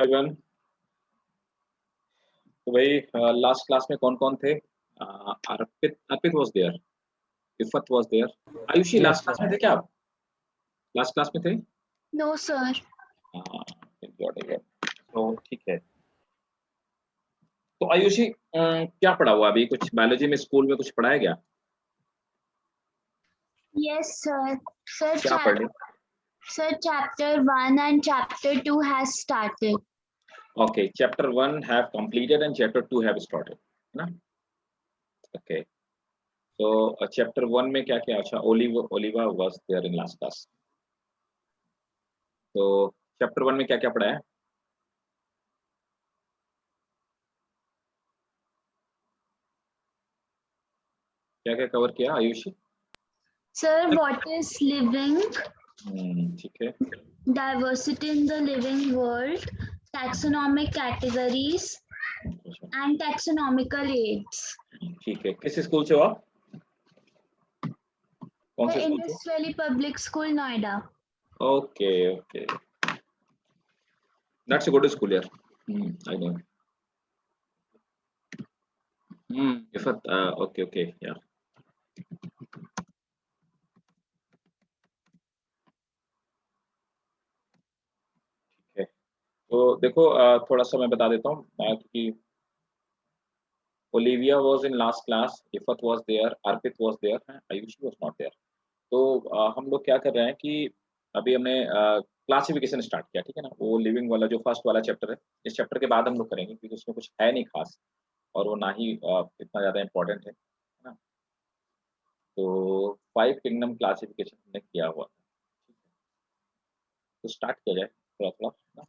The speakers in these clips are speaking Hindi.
एवरीवन। तो भाई लास्ट क्लास में कौन कौन थे? Arpit Arpit was there, Iffat was there, Ayushi Yes, last sir. Class में थे क्या आप? लास्ट क्लास में थे? No, sir. तो ठीक है। तो आयुषी क्या पढ़ा हुआ अभी? कुछ बायोलॉजी में स्कूल में कुछ पढ़ाया गया? Yes, sir. Sir, क्या पढ़ ली? chapter 1 and chapter 2 has started. Okay, chapter 1 have completed and chapter 2 have started, है ना? ओके, तो चैप्टर 1 में क्या क्या? अच्छा, Olivia was there in last class. तो चैप्टर 1 में क्या क्या पढ़ा है? क्या क्या कवर किया Ayushi? Sir, what is living? ठीक है। Diversity in the living world, taxonomic categories, and taxonomical aids. ठीक है, किस स्कूल से हो आप? कौन से स्कूल से? Indus Valley Public School, Noida. Okay okay, that's a good school यार। I know. Iffat, okay okay यार। ठीक है, तो देखो थोड़ा सा मैं बता देता हूँ कि Olivia was in last class, Iffat was there, Arpit was there, Ayushi was not there. तो हम लोग क्या कर रहे हैं कि अभी हमने क्लासिफिकेशन स्टार्ट किया, ठीक है ना? वो लिविंग वाला जो फर्स्ट वाला चैप्टर है, इस चैप्टर के बाद हम लोग करेंगे क्योंकि उसमें कुछ है नहीं खास, और वो ना ही इतना ज़्यादा इम्पोर्टेंट है ना? तो 5 किंगडम क्लासिफिकेशन हमने किया हुआ है। तो स्टार्ट किया जाए थोड़ा-थोड़ा ना,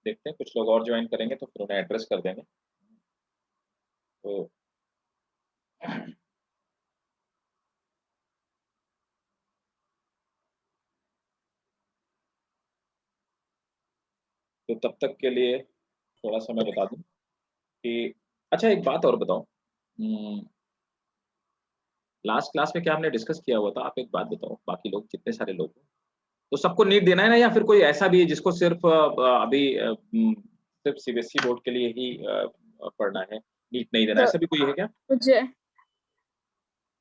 देखते हैं कुछ लोग और ज्वाइन करेंगे तो फिर उन्हें एड्रेस कर देंगे। तो तो तब तक के लिए थोड़ा-सा मैं बता दूँ कि अच्छा एक बात और बताओ, लास्ट क्लास में क्या हमने डिस्कस किया हुआ था? आप एक बात बताओ, बाकी लोग जितने सारे लोग हैं, तो सबको नीट देना है ना, या फिर कोई ऐसा भी है जिसको सिर्फ अभी सिर्फ सीबीएसई बोर्ड के लिए ही पढ़ना है, नीट नहीं देना, ऐसा भी कोई है क्या? मुझे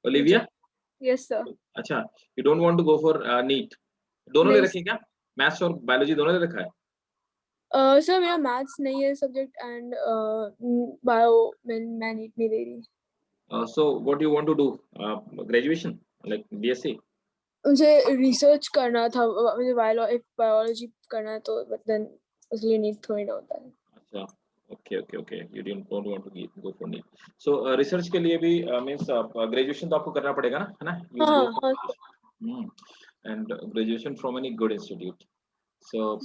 ओलिविया? Yes sir. अच्छा, you don't want to go for NEET? दोनों ले नहीं रखी है क्या? मैथ्स और बायोलॉजी दोनों ले रखा है? सर मेरा मैथ्स नहीं है सब्जेक्ट एंड बायो मैं नीट नहीं दे रही। So what you want to do? Graduation like BSc? मुझे रिसर्च करना था, मुझे बायोलॉजी करना है, तो बट देन उसके नीट थोड़ी ना होता है। अच्छा, okay okay okay, you don't want to go for NEET. So research के लिए भी मींस ग्रेजुएशन तो आपको करना पड़ेगा ना, है ना? You will go for and graduation from any good institute. So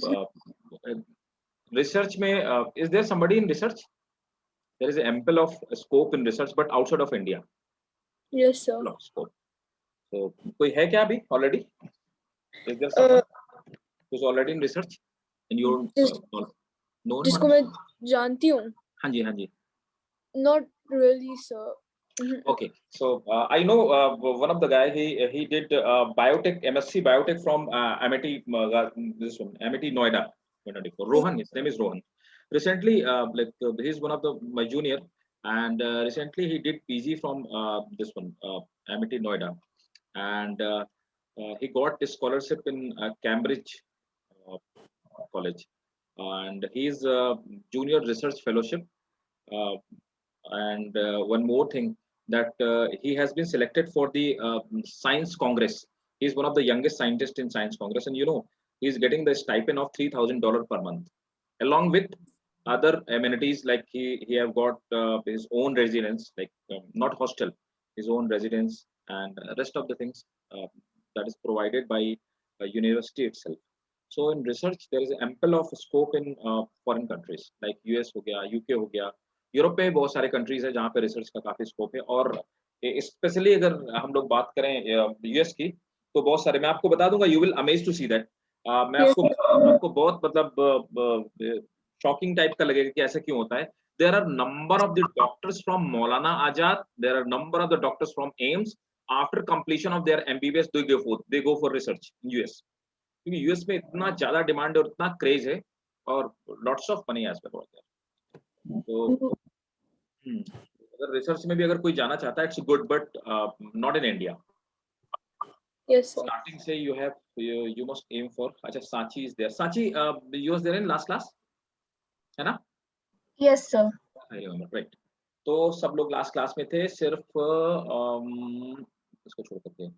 research में is there somebody in research? There is ample of scope in research but outside of India, yes sir. ample of scope. So कोई है क्या अभी already? Is there someone who's already in research in your known? जिसको मैं जानती हूँ? हाँ जी, हाँ जी। Not really sir. Okay, so I know one of the guy, he did biotech, MSc biotech from MIT, this one MIT Noida, Rohan. His name is Rohan. Recently, he's one of my junior, and recently he did PG from this one MIT Noida, and he got a scholarship in Cambridge College, and he's junior research fellowship. Uh, and one more thing, that he has been selected for the Science Congress. He's one of the youngest scientists in Science Congress, and you know he's getting the stipend of $3,000 per month, along with other amenities like he have got his own residence, like not hostel, his own residence, and rest of the things that is provided by university itself. So in research, there is ample of scope in foreign countries like US हो गया, UK हो गया, यूरोप में बहुत सारे कंट्रीज है जहाँ पे रिसर्च का काफी स्कोप है, और स्पेशली अगर हम लोग बात करें यूएस की, तो बहुत सारे मैं आपको बता दूंगा, you will amaze to see that. मैं आपको बहुत मतलब शॉकिंग टाइप का लगेगा कि ऐसा क्यों होता है। There are number of the doctors from Maulana Azad, there are number of the doctors from AIIMS, after completion of their MBBS they go for research in US, क्योंकि यूएस में इतना ज्यादा डिमांड और इतना क्रेज है और lots of money as well होता है। तो अगर रिसर्च में भी अगर कोई जाना चाहता है, it's good, but not in India. Yes, sir. Starting say you must aim for, अच्छा Sanchi is there, Sanchi you was there in last class, है ना? Yes, sir. I remember, right. तो सब लोग लास्ट क्लास में थे, सिर्फ इसको छोड़ करके,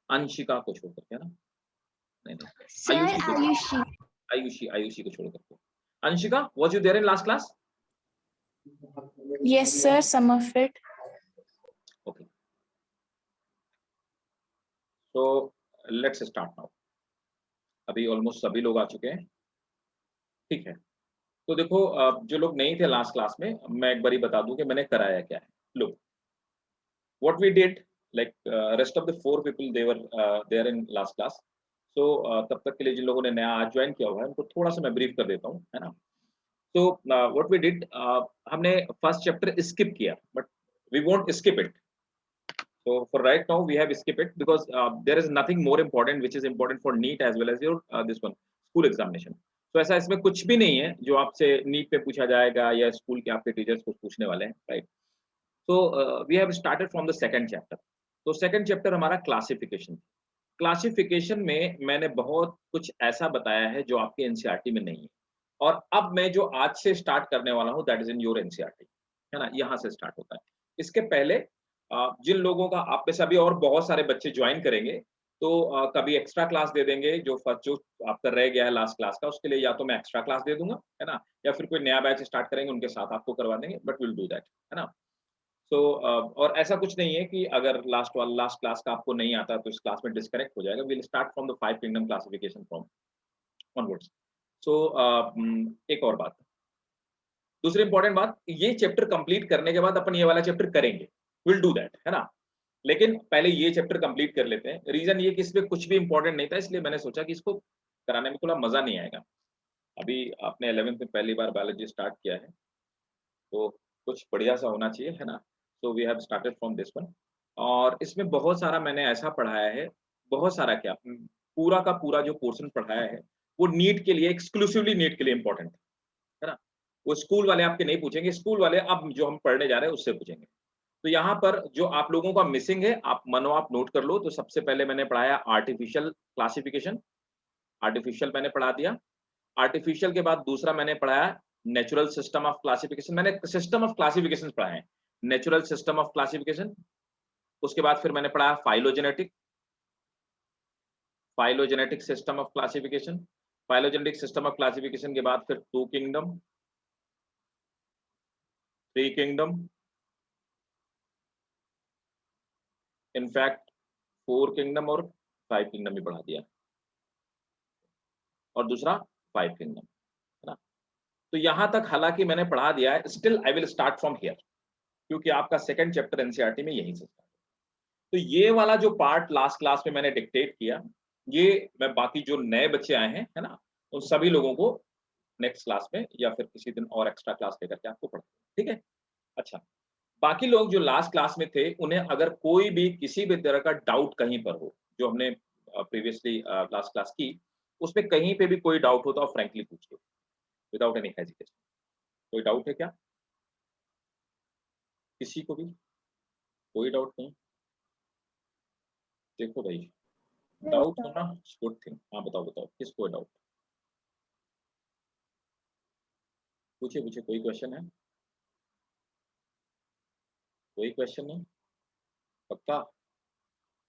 अंशिका को छोड़ करके, है ना? नहीं, Sir, आयुषी को, Ayushi. आयुषी को छोड़ करके। Anshika, was you there in last class? Yes, sir, some of it. Okay. So let's start now. अभी ऑलमोस्ट सभी लोग आ चुके हैं, ठीक है। तो देखो, जो लोग नहीं थे लास्ट क्लास में, मैं एक बारी बता दूं कि मैंने कराया क्या है। Look, what we did, like rest of the 4 people, they were there in last class. So तब तक के लिए जिन लोगों ने नया आज ज्वाइन किया हुआ है, उनको थोड़ा सा मैं ब्रीफ कर देता हूँ, है ना। So what we did, हमने फर्स्ट चैप्टर स्किप किया, but we won't skip it. So for right now we have skip it because there is nothing more important which is important for NEET as well as your this one school examination. So ऐसा इसमें कुछ भी नहीं है जो आपसे नीट पे पूछा जाएगा या स्कूल के आपके टीचर्स कुछ पूछने वाले हैं, right. So we have started from the second chapter. तो सेकंड चैप्टर हमारा क्लासिफिकेशन। क्लासिफिकेशन में मैंने बहुत कुछ ऐसा बताया है जो आपके एनसीईआरटी में नहीं है, और अब मैं जो आज से स्टार्ट करने वाला हूँ that is in your NCERT, है ना, यहाँ से स्टार्ट होता है। इसके पहले जिन लोगों का आप में से अभी और बहुत सारे बच्चे ज्वाइन करेंगे, तो कभी एक्स्ट्रा क्लास दे देंगे, जो आपका रह गया है लास्ट क्लास का, उसके लिए या तो मैं एक्स्ट्रा क्लास दे दूंगा, है ना, या फिर कोई नया बैच स्टार्ट करेंगे उनके साथ आपको करवा देंगे, बट विल डू दैट, है ना। सो और ऐसा कुछ नहीं है कि अगर लास्ट क्लास का आपको नहीं आता तो इस क्लास में डिस्कनेक्ट हो जाएगा। Will start from the 5 kingdom classification from onwards. So एक और बात, दूसरी इंपॉर्टेंट बात, ये चैप्टर कंप्लीट करने के बाद अपन ये वाला चैप्टर करेंगे, विल डू दैट, है ना। लेकिन पहले ये चैप्टर कंप्लीट कर लेते हैं। रीजन ये कि इसमें कुछ भी इंपॉर्टेंट नहीं था, इसलिए मैंने सोचा कि इसको कराने में थोड़ा मजा नहीं आएगा। अभी आपने 11th में पहली बार बायोलॉजी स्टार्ट किया है, तो कुछ बढ़िया सा होना चाहिए, है ना। So we have started from this one, और इसमें बहुत सारा मैंने ऐसा पढ़ाया है, बहुत सारा क्या, पूरा का पूरा जो पोर्शन पढ़ाया है वो नीट के लिए, एक्सक्लूसिवली नीट के लिए इंपॉर्टेंट है ना। वो स्कूल वाले आपके नहीं पूछेंगे, स्कूल वाले अब जो हम पढ़ने जा रहे हैं उससे पूछेंगे। तो यहाँ पर जो आप लोगों का मिसिंग है, आप मानो आप नोट कर लो। तो सबसे पहले मैंने पढ़ाया आर्टिफिशियल क्लासिफिकेशन, आर्टिफिशियल मैंने पढ़ा दिया। आर्टिफिशियल के बाद दूसरा मैंने पढ़ाया नेचुरल सिस्टम ऑफ क्लासिफिकेशन। मैंने सिस्टम ऑफ क्लासिफिकेशन पढ़ाए हैं, नेचुरल सिस्टम ऑफ क्लासिफिकेशन। उसके बाद फिर मैंने पढ़ाया phylogenetic system of classification. Phylogenetic system of classification के बाद फिर 2 किंगडम, 3 किंगडम, इनफैक्ट 4 किंगडम और 5 किंगडम भी पढ़ा दिया, और दूसरा 5 किंगडम, है ना। तो यहां तक हालांकि मैंने पढ़ा दिया है, still I will start from here, क्योंकि आपका सेकंड चैप्टर एनसीईआरटी में यहीं से स्टार्ट। तो ये वाला जो पार्ट लास्ट क्लास में मैंने डिक्टेट किया, ये मैं बाकी जो नए बच्चे आए हैं, है ना, उन सभी लोगों को नेक्स्ट क्लास में या फिर किसी दिन और एक्स्ट्रा क्लास लेकर के आपको पढ़ा, ठीक है। अच्छा, बाकी लोग जो लास्ट क्लास में थे, उन्हें अगर कोई भी किसी भी तरह का डाउट कहीं पर हो, जो हमने प्रीवियसली लास्ट क्लास की, उसमें कहीं पे भी कोई डाउट हो तो आप फ्रैंकली पूछ लो, विदाउट एनी हेजिटेशन। कोई डाउट है क्या किसी को भी? कोई डाउट नहीं? देखो भाई, डाउट होना गुड थिंग। हाँ बताओ किसको है डाउट? पूछिए, कोई क्वेश्चन है? कोई क्वेश्चन नहीं? पक्का?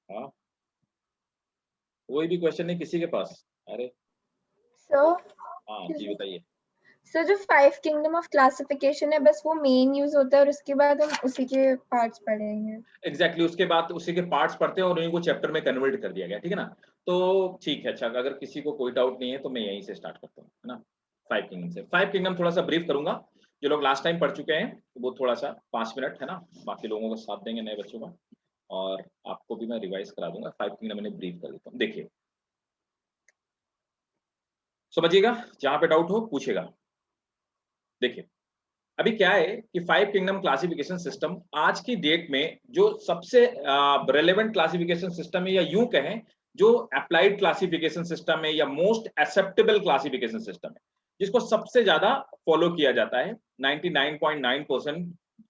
हाँ, कोई भी क्वेश्चन नहीं किसी के पास? अरे सर हाँ जी बताइए। सर जो 5 किंगडम ऑफ क्लासिफिकेशन है, बस वो मेन यूज होता है और उसके बाद हम उसी के पार्ट्स पढ़ेंगे। एग्जैक्टली उसके बाद उसी के पार्ट्स पढ़ते हैं और उन्हीं को चैप्टर में कन्वर्ट कर दिया गया, ठीक है ना। तो ठीक है, अच्छा, अगर किसी को कोई डाउट नहीं है तो मैं यहीं से स्टार्ट करता हूँ, है ना। 5 किंगडम से, 5 किंगडम थोड़ा सा ब्रीफ करूंगा। जो लोग लास्ट टाइम पढ़ चुके हैं वो थोड़ा सा 5 मिनट, है ना, बाकी लोगों का साथ देंगे नए बच्चों का, और आपको भी मैं रिवाइज करा दूंगा। 5 किंगडम मैंने ब्रीफ कर देता हूँ। देखिए समझिएगा, जहां पे डाउट हो पूछेगा। देखिए अभी क्या है कि 5 किंगडम क्लासिफिकेशन सिस्टम आज की डेट में जो सबसे रेलेवेंट क्लासिफिकेशन सिस्टम है, या यूं कहें जो अप्लाइड क्लासिफिकेशन सिस्टम है, या मोस्ट एक्सेप्टेबल क्लासिफिकेशन सिस्टम है। जिसको सबसे ज्यादा फॉलो किया जाता है। 99.9%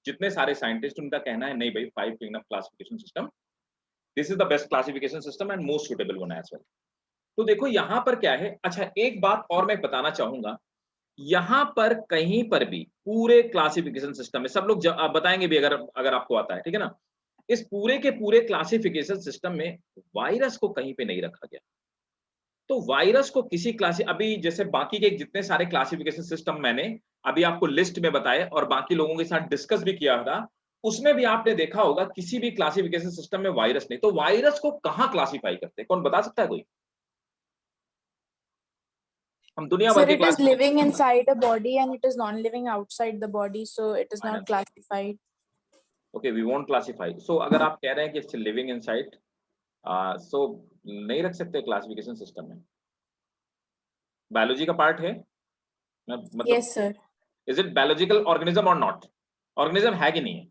जितने सारे साइंटिस्ट, उनका कहना है नहीं भाई, 5 kingdom classification system, this is the best classification system and most suitable one as well. तो देखो यहाँ पर क्या है, अच्छा एक बात और मैं बताना चाहूंगा, यहाँ पर कहीं पर भी पूरे क्लासिफिकेशन सिस्टम में, सब लोग आप बताएंगे भी अगर अगर आपको आता है, ठीक है ना, इस पूरे के पूरे क्लासिफिकेशन सिस्टम में वायरस को कहीं पे नहीं रखा गया। तो वायरस को किसी क्लास, अभी जैसे बाकी के जितने सारे क्लासिफिकेशन सिस्टम मैंने अभी आपको लिस्ट में बताए और बाकी लोगों के साथ डिस्कस भी किया था, उसमें भी आपने देखा होगा किसी भी क्लासिफिकेशन सिस्टम में वायरस नहीं। तो वायरस को कहाँ क्लासिफाई करते हैं, कौन बता सकता है कोई? हम दुनिया भर Sir, के it is class, living inside a body and it is non-living outside the body, so it is not classified. Okay, we won't classify. So अगर आप कह रहे हैं कि इट्स लिविंग इनसाइड, सो नहीं रख सकते क्लासिफिकेशन सिस्टम में। बायोलॉजी का पार्ट है मतलब, Yes, sir. Is it biological organism और नॉट? ऑर्गेनिज्म है कि नहीं है?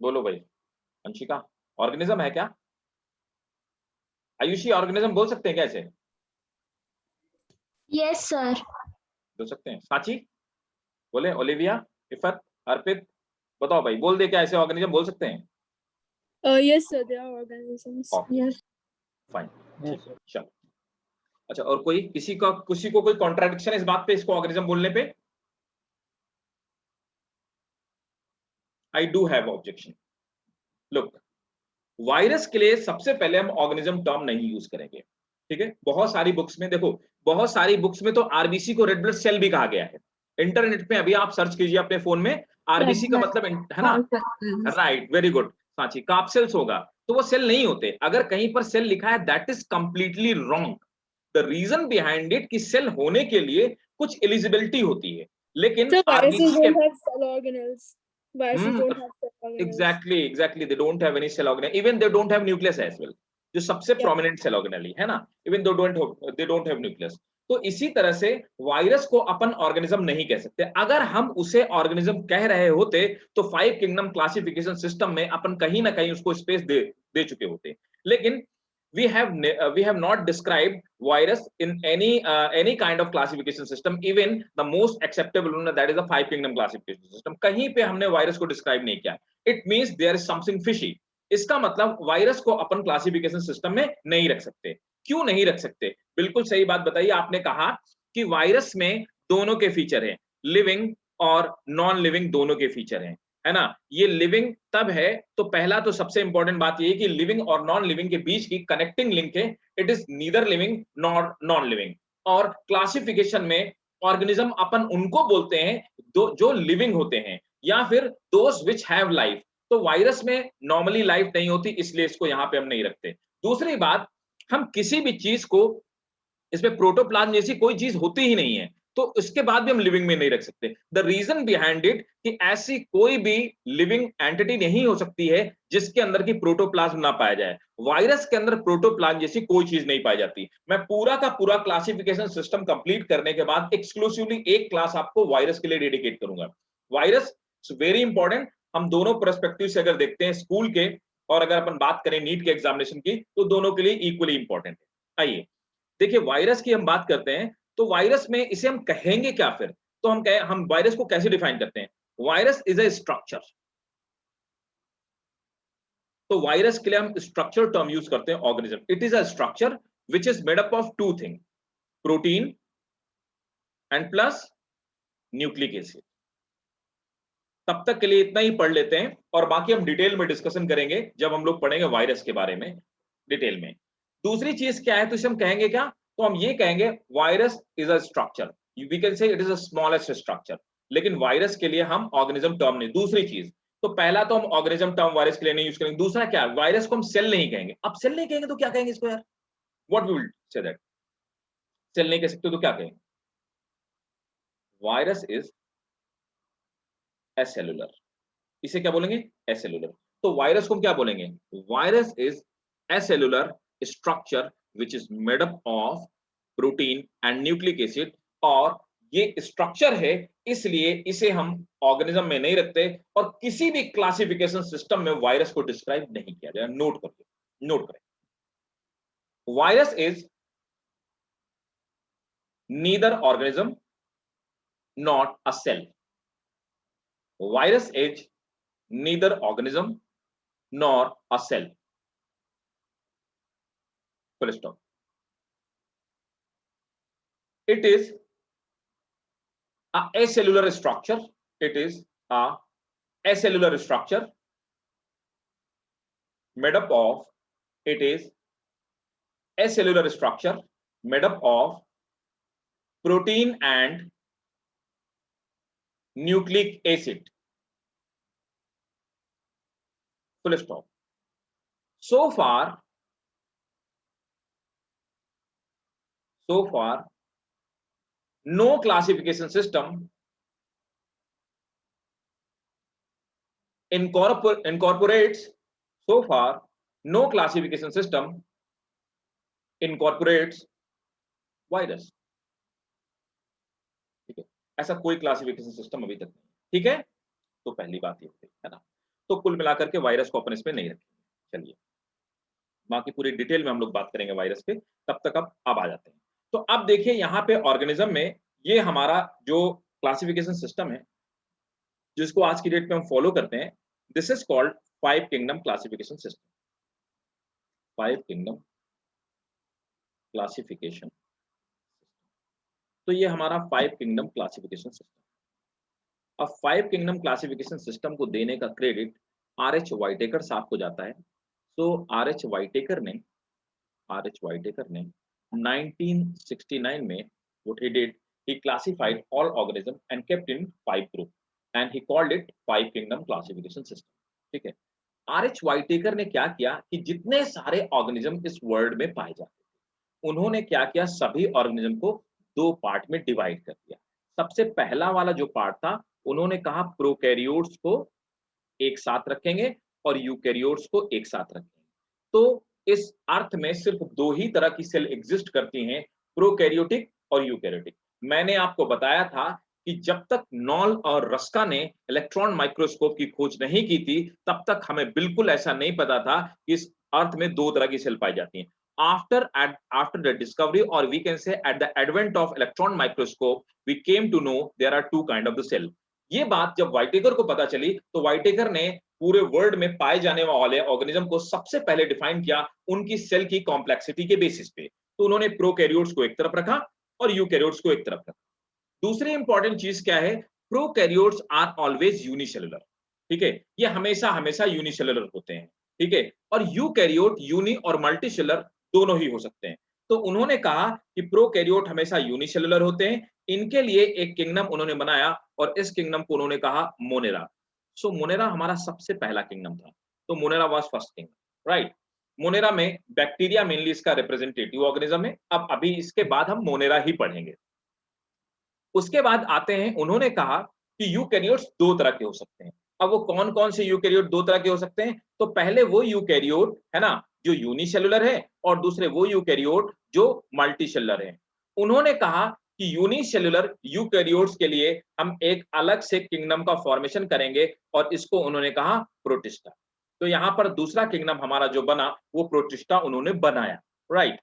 बोलो भाई, अंशिका, ऑर्गेनिज्म है क्या? आयुषी, ऑर्गेनिज्म बोल सकते हैं क्या ऐसे? Yes, sir. बोल सकते हैं। साची बोले, ओलिविया, इफत, अर्पित, बताओ भाई, बोल दे क्या ऐसे ऑर्गेनिज्म बोल सकते हैं? Yes, sir. There are organisms. Yes. Fine, चलो। अच्छा, और कोई, किसी को कोई कॉन्ट्राडिक्शन इस बात पे, इसको ऑर्गेनिज्म बोलने पे? I do have objection. Look, virus के लिए सबसे पहले हम ऑर्गेनिज्म टर्म नहीं यूज करेंगे, ठीक है? बहुत सारी बुक्स में देखो, बहुत सारी बुक्स में तो आरबीसी को रेड ब्लड सेल भी कहा गया है। इंटरनेट पे अभी आप सर्च कीजिए अपने फोन में, आरबीसी का मतलब है ना, राइट, वेरी गुड सांची, काप्सेल्स होगा, तो वो सेल नहीं होते। अगर कहीं पर सेल लिखा है, that is completely wrong. The reason behind it कि सेल होने के लिए कुछ एलिजिबिलिटी होती है, लेकिन So viruses आरबीसी के, don't have cell organelles. Viruses don't have cell organelles. exactly they don't have any cell organelle, even they don't have nucleus as well, जो सबसे प्रोमिनेंट सेल ऑर्गेनेल है ना, even they don't have nucleus। तो इसी तरह से वायरस को अपन ऑर्गेनिज्म नहीं कह सकते। अगर हम उसे ऑर्गेनिज्म कह रहे होते तो 5 किंगडम क्लासिफिकेशन सिस्टम में अपन कहीं ना कहीं उसको स्पेस दे चुके होते। लेकिन we have not described virus in any kind of classification system, even the most acceptable one, that is the 5 kingdom classification system। कहीं पे हमने वायरस को डिस्क्राइब नहीं किया। It means there is something fishy। इसका मतलब वायरस को अपन क्लासिफिकेशन सिस्टम में नहीं रख सकते। क्यों नहीं रख सकते? बिल्कुल सही बात बताइए। आपने कहा कि वायरस में दोनों के फीचर हैं, लिविंग और नॉन लिविंग दोनों के फीचर हैं, है ना। ये लिविंग तब है, तो पहला तो सबसे इंपॉर्टेंट बात ये है कि लिविंग और नॉन लिविंग के बीच की कनेक्टिंग लिंक है, it is neither living nor non living. और क्लासिफिकेशन में ऑर्गेनिज्म अपन उनको बोलते हैं जो लिविंग होते हैं, या फिर दोज विच हैव लाइफ। तो वायरस में नॉर्मली लाइफ नहीं होती, इसलिए इसको यहां पे हम नहीं रखते। दूसरी बात, हम किसी भी चीज को, इसमें प्रोटोप्लाज्म जैसी कोई चीज होती ही नहीं है, तो उसके बाद भी हम लिविंग में नहीं रख सकते। द रीजन बिहाइंड इट कि ऐसी कोई भी लिविंग एंटिटी नहीं हो सकती है जिसके अंदर की प्रोटोप्लाज्म ना पाया जाए। वायरस के अंदर प्रोटोप्लाज्म जैसी कोई चीज नहीं पाई जाती। मैं पूरा का पूरा क्लासिफिकेशन सिस्टम कंप्लीट करने के बाद एक्सक्लूसिवली एक क्लास आपको वायरस के लिए डेडिकेट करूंगा। Virus very important. हम दोनों पर्सपेक्टिव से अगर देखते हैं, स्कूल के और अगर अपन बात करें नीट के एग्जामिनेशन की, तो दोनों के लिए इक्वली इंपॉर्टेंट है। आइए देखिए, वायरस की हम बात करते हैं, तो वायरस में इसे हम कहेंगे क्या फिर? तो हम वायरस को कैसे डिफाइन करते हैं? Virus is a structure. तो वायरस के लिए हम स्ट्रक्चर टर्म यूज करते हैं, organism. It is a structure which is made up of 2 thing, protein and plus nucleic acid. तब तक के लिए इतना ही पढ़ लेते हैं, और बाकी हम डिटेल में डिस्कशन करेंगे जब हम लोग पढ़ेंगे वायरस के बारे में डिटेल में। दूसरी चीज क्या है, तो इसे हम कहेंगे क्या? तो हम ये कहेंगे virus is a structure, we can say it is a smallest structure. लेकिन वायरस के लिए हम ऑर्गेनिज्म टर्म नहीं। दूसरी चीज, तो पहला तो हम ऑर्गेनिज्म टर्म वायरस के लिए नहीं यूज करेंगे। दूसरा क्या, वायरस को हम सेल नहीं कहेंगे। अब सेल नहीं कहेंगे तो क्या कहेंगे इसको यार? What we will say that? Cell नहीं कह सकते तो क्या कहेंगे? Virus is acellular. इसे क्या बोलेंगे? एसेलुलर। तो वायरस को हम क्या बोलेंगे? Virus is acellular structure which is made up of protein and nucleic acid. और ये स्ट्रक्चर है, इसलिए इसे हम ऑर्गेनिज्म में नहीं रखते, और किसी भी क्लासिफिकेशन सिस्टम में वायरस को डिस्क्राइब नहीं किया गया। नोट करिए, नोट करें। Virus is neither organism nor a cell. Virus is neither organism nor a cell. Full stop. It is a acellular structure. It is a acellular structure made up of, it is acellular structure made up of protein and nucleic acid. Full stop. So far, no classification system incorporates, so far no classification system incorporates virus. ठीक है, ऐसा कोई क्लासिफिकेशन सिस्टम अभी तक नहीं। ठीक है, तो पहली बात ये है ना। तो कुल मिलाकर के वायरस को अपन इसमें नहीं रखेंगे। चलिए, बाकी पूरी डिटेल में हम लोग बात करेंगे वायरस पे, तब तक अब आ जाते हैं। तो अब देखिए यहाँ पे ऑर्गेनिज्म में ये हमारा जो क्लासिफिकेशन सिस्टम है जिसको आज की डेट में हम फॉलो करते हैं, this is called 5 kingdom classification system. 5 kingdom classification. तो ये हमारा 5 किंगडम क्लासिफिकेशन सिस्टम। अब 5 किंगडम क्लासिफिकेशन सिस्टम को देने का क्रेडिट आर.एच. वाइटेकर साहब को जाता है। तो आर.एच. वाइटेकर ने 1969 में what he did, he classified all organisms and kept in 5 group and he called it 5 kingdom classification system। ठीक है, आर.एच. वाइटेकर ने क्या किया कि जितने सारे ऑर्गेनिज्म इस वर्ल्ड में पाए जाते थे, उन्होंने क्या किया, सभी ऑर्गेनिज्म को 2 पार्ट में डिवाइड कर दिया। सबसे पहला वाला जो पार्ट था, उन्होंने कहा प्रोकैरियोट्स को एक साथ रखेंगे और यूकैरियोट्स को एक साथ रखेंगे। तो इस अर्थ में सिर्फ 2 ही तरह की सेल एग्जिस्ट करती हैं, प्रोकैरियोटिक और यूकैरियोटिक। मैंने आपको बताया था कि जब तक नॉल और रस्का ने इलेक्ट्रॉन माइक्रोस्कोप की खोज नहीं की थी, तब तक हमें बिल्कुल ऐसा नहीं पता था कि इस अर्थ में 2 तरह की सेल पाई जाती हैं। After the discovery, or we can say at the advent of electron microscope, we came to know there are 2 kind of the cell। ये बात जब वाइटेकर को पता चली, तो वाइटेकर ने पूरे वर्ल्ड में पाए जाने वाले ऑर्गेनिज्म को सबसे पहले डिफाइन किया उनकी सेल की कॉम्प्लेक्सिटी के बेसिस पे। तो उन्होंने प्रोकैरियोट्स को एक तरफ रखा और यूकैरियोट्स को एक तरफ रखा। दूसरी इंपॉर्टेंट चीज क्या है, प्रोकैरियोट्स आर ऑलवेज यूनिसेलुलर। ठीक है, ये हमेशा यूनिसेलुलर होते हैं। ठीक है, और यूकैरियोट यूनि और मल्टीसेलुलर दोनों ही हो सकते हैं। तो उन्होंने कहा कि प्रोकैरियोट हमेशा यूनिसेलुलर होते हैं। इनके लिए एक किंगडम उन्होंने बनाया और इस किंगडम को उन्होंने कहा मोनेरा। सो मोनेरा हमारा सबसे पहला किंगडम था। तो Monera was first kingdom, right. Monera में बैक्टीरिया मेनली इसका रिप्रेजेंटेटिव ऑर्गेनिज्म है। अब अभी इसके बाद हम मोनेरा ही पढ़ेंगे। उसके बाद आते हैं, उन्होंने कहा कि यूकैरियोट्स 2 तरह के हो सकते हैं। अब वो कौन कौन से यूकैरियोट 2 तरह के हो सकते हैं? तो पहले वो यूकैरियोट है ना जो यूनिसेलुलर है, और दूसरे वो यूकैरियोट जो मल्टीसेलुलर है। उन्होंने कहा कि यूनिसेलुलर यूकैरियोट्स के लिए हम एक अलग से किंगडम का फॉर्मेशन करेंगे और इसको उन्होंने कहा प्रोटिस्टा। तो यहां पर दूसरा किंगडम हमारा जो बना वो प्रोटिस्टा उन्होंने बनाया, राइट।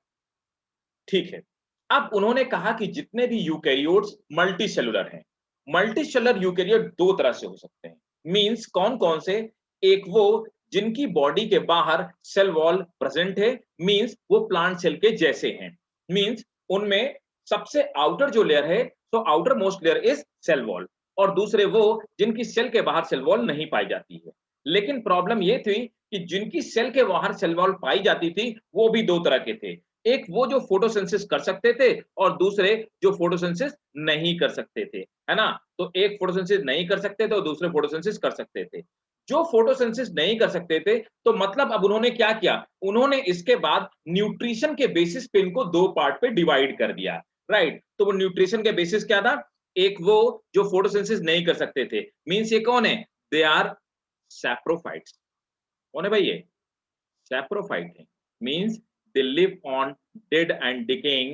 ठीक है, अब उन्होंने कहा कि जितने भी यूकैरियोट्स मल्टीसेलुलर हैं, मल्टीसेलुलर यूकैरियोट 2 तरह से हो सकते हैं। मींस कौन कौन से? एक वो जिनकी बॉडी के बाहर सेल वॉल प्रेजेंट है, मींस वो प्लांट सेल के जैसे हैं। मींस उनमें सबसे आउटर जो लेयर है, तो outermost layer is cell wall, और दूसरे वो जिनकी सेल के बाहर सेल वॉल नहीं पाई जाती है। लेकिन प्रॉब्लम ये थी कि जिनकी सेल के बाहर सेल वॉल पाई जाती थी वो भी 2 तरह के थे। एक वो जो फोटोसिंथेसिस कर सकते थे और दूसरे जो फोटोसिंथेसिस नहीं कर सकते थे, है ना। तो एक फोटोसिंथेसिस नहीं कर सकते थे और दूसरे फोटोसिंथेसिस कर सकते थे। जो फोटोसिंथेसिस नहीं कर सकते थे, तो मतलब अब उन्होंने क्या किया, उन्होंने इसके बाद न्यूट्रिशन के बेसिस पे इनको 2 पार्ट पे डिवाइड कर दिया, राइट। तो वो न्यूट्रिशन के बेसिस क्या था? एक वो जो फोटोसिंथेसिस नहीं कर सकते थे, मींस ये कौन है? They are saprophytes. कौन है भाई? ये सैप्रोफाइट है। Means they live on dead and decaying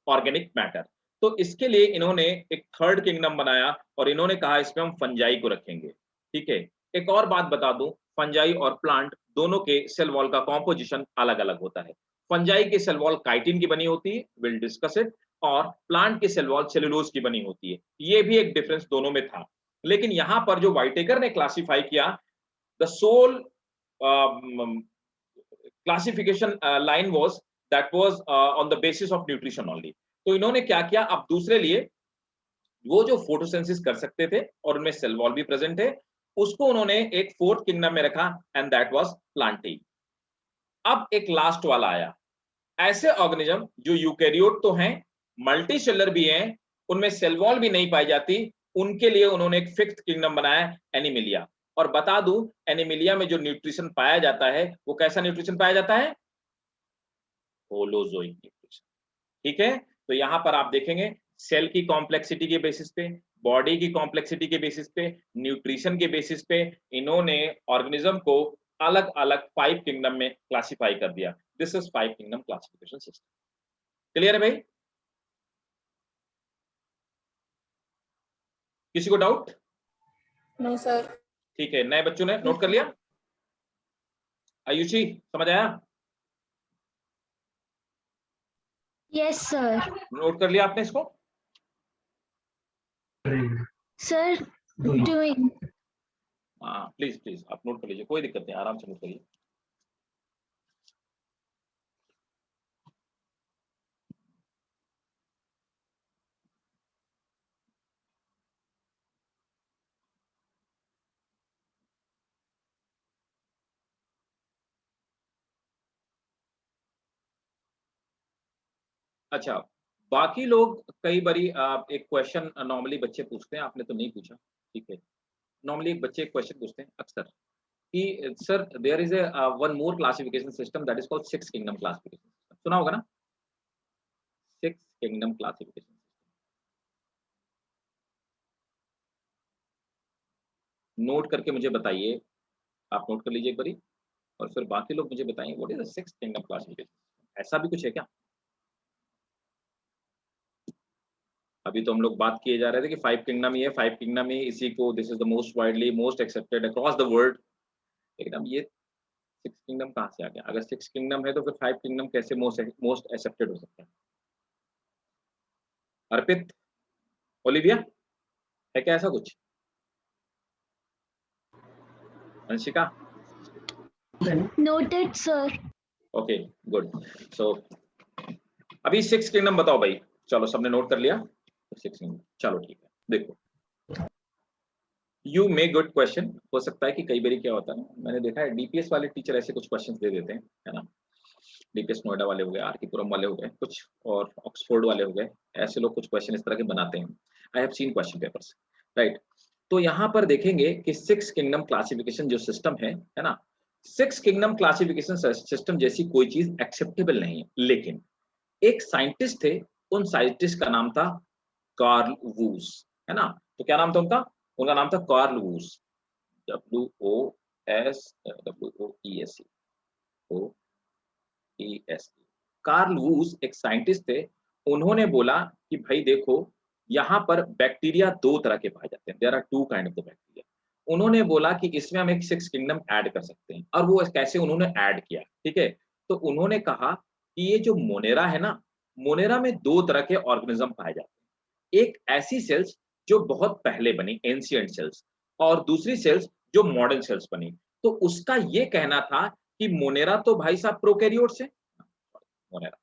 organic matter। तो इसके लिए इन्होंने एक 3rd किंगडम बनाया और इन्होंने कहा इसमें हम फंजाई को रखेंगे। ठीक है, एक और बात बता दूं, फंजाई और प्लांट दोनों के सेल वॉल का कॉम्पोजिशन अलग अलग होता है। फंजाई की सेल वॉल काइटिन की बनी होती है, विल डिस्कस इट, और प्लांट की सेल वॉल सेलुलोज की बनी होती है। ये भी एक डिफरेंस दोनों में था, लेकिन यहां पर जो व्हाइटेकर ने क्लासिफाई किया, the sole classification line was that was on the basis of nutrition only. तो इन्होंने क्या किया, अब दूसरे लिए वो जो फोटोसिंथेसिस कर सकते थे और उनमें सेल वॉल भी प्रेजेंट है, उसको उन्होंने एक फोर्थ किंगडम में रखा, एंड दैट वाज प्लांटी। अब एक लास्ट वाला आया, ऐसे ऑर्गेनिज्म जो यूकैरियोट तो हैं, मल्टीसेलुलर भी हैं, उनमें सेल वॉल भी नहीं पाई जाती, उनके लिए उन्होंने एक फिफ्थ किंगडम बनाया, एनिमिलिया। और बता दूं, एनिमिलिया में जो न्यूट्रिशन पाया जाता है वो कैसा न्यूट्रिशन पाया जाता है, होलोजोइक न्यूट्रिशन। ठीक है, तो यहां पर आप देखेंगे सेल की कॉम्प्लेक्सिटी के बेसिस पे, बॉडी की कॉम्प्लेक्सिटी के बेसिस पे, न्यूट्रिशन के बेसिस पे इन्होंने ऑर्गेनिज्म को अलग अलग 5 किंगडम में क्लासिफाई कर दिया। This is 5 kingdom classification system. Clear है भाई? किसी को डाउट? No, sir. ठीक है, नए बच्चों ने नोट कर लिया? आयुषी समझ आया? Yes, sir. नोट कर लिया आपने इसको? Sir, doing. हाँ प्लीज प्लीज आप नोट कर लीजिए, कोई दिक्कत नहीं, आराम से नोट करिए। अच्छा, बाकी लोग कई बारी एक क्वेश्चन नॉर्मली बच्चे पूछते हैं, आपने तो नहीं पूछा, ठीक है। नॉर्मली एक बच्चे एक क्वेश्चन पूछते हैं अक्सर कि sir there is a one more classification system that is called 6 kingdom classification system. सुना होगा ना, 6 किंगडम क्लासिफिकेशन सिस्टम। नोट करके मुझे बताइए, आप नोट कर लीजिए एक बारी, और फिर बाकी लोग मुझे बताएंगे what is the 6 kingdom classification. ऐसा भी कुछ है क्या? अभी तो हम लोग बात किए जा रहे थे कि 5 किंगडम ही है, 5 किंगडम ही इसी को, this is the most widely most accepted across the world. लेकिन अब ये 6 किंगडम कहाँ से आ गया? अगर 6 किंगडम है तो फिर 5 किंगडम कैसे मोस्ट एक्सेप्टेड हो सकता है? अर्पित, ओलिविया, है क्या ऐसा कुछ? Anshika? Noted, sir. Okay good. So अभी 6 किंगडम बताओ भाई, चलो सबने नोट कर लिया 6 किंगडम, चलो ठीक है। देखो, यू मे गुड क्वेश्चन, हो सकता है कि कई बार क्या होता है ना, मैंने देखा है डीपीएस वाले टीचर ऐसे कुछ क्वेश्चंस दे देते हैं, है ना। डीपीएस नोएडा वाले हो गए, आर के पुरम वाले हो गए कुछ, और ऑक्सफोर्ड वाले हो गए, ऐसे लोग कुछ क्वेश्चन इस तरह के बनाते हैं। I have seen question papers, right. तो यहाँ पर देखेंगे कि 6 किंगडम क्लासिफिकेशन जो सिस्टम है ना, 6 किंगडम क्लासिफिकेशन सिस्टम जैसी कोई चीज एक्सेप्टेबल नहीं है। लेकिन एक साइंटिस्ट थे, उन साइंटिस्ट का नाम था कार्ल वूस, है ना। तो क्या नाम था उनका? उनका नाम था कार्ल वूस, WOS कार्ल वूस एक साइंटिस्ट थे। उन्होंने बोला कि भाई देखो, यहाँ पर बैक्टीरिया 2 तरह के पाए जाते हैं, there are 2 kind of the bacteria. उन्होंने बोला कि इसमें हम एक 6 किंगडम ऐड कर सकते हैं, और वो कैसे उन्होंने ऐड किया, ठीक है। तो उन्होंने कहा कि ये जो मोनेरा है ना, मोनेरा में 2 तरह के ऑर्गेनिज्म पाए जाते हैं। एक ऐसी सेल्स जो बहुत पहले बनी, एंशिएंट सेल्स, और दूसरी सेल्स जो मॉडर्न सेल्स बनी। तो उसका ये कहना था कि मोनेरा तो भाई साहब प्रोकैरियोट्स है, मोनेरा,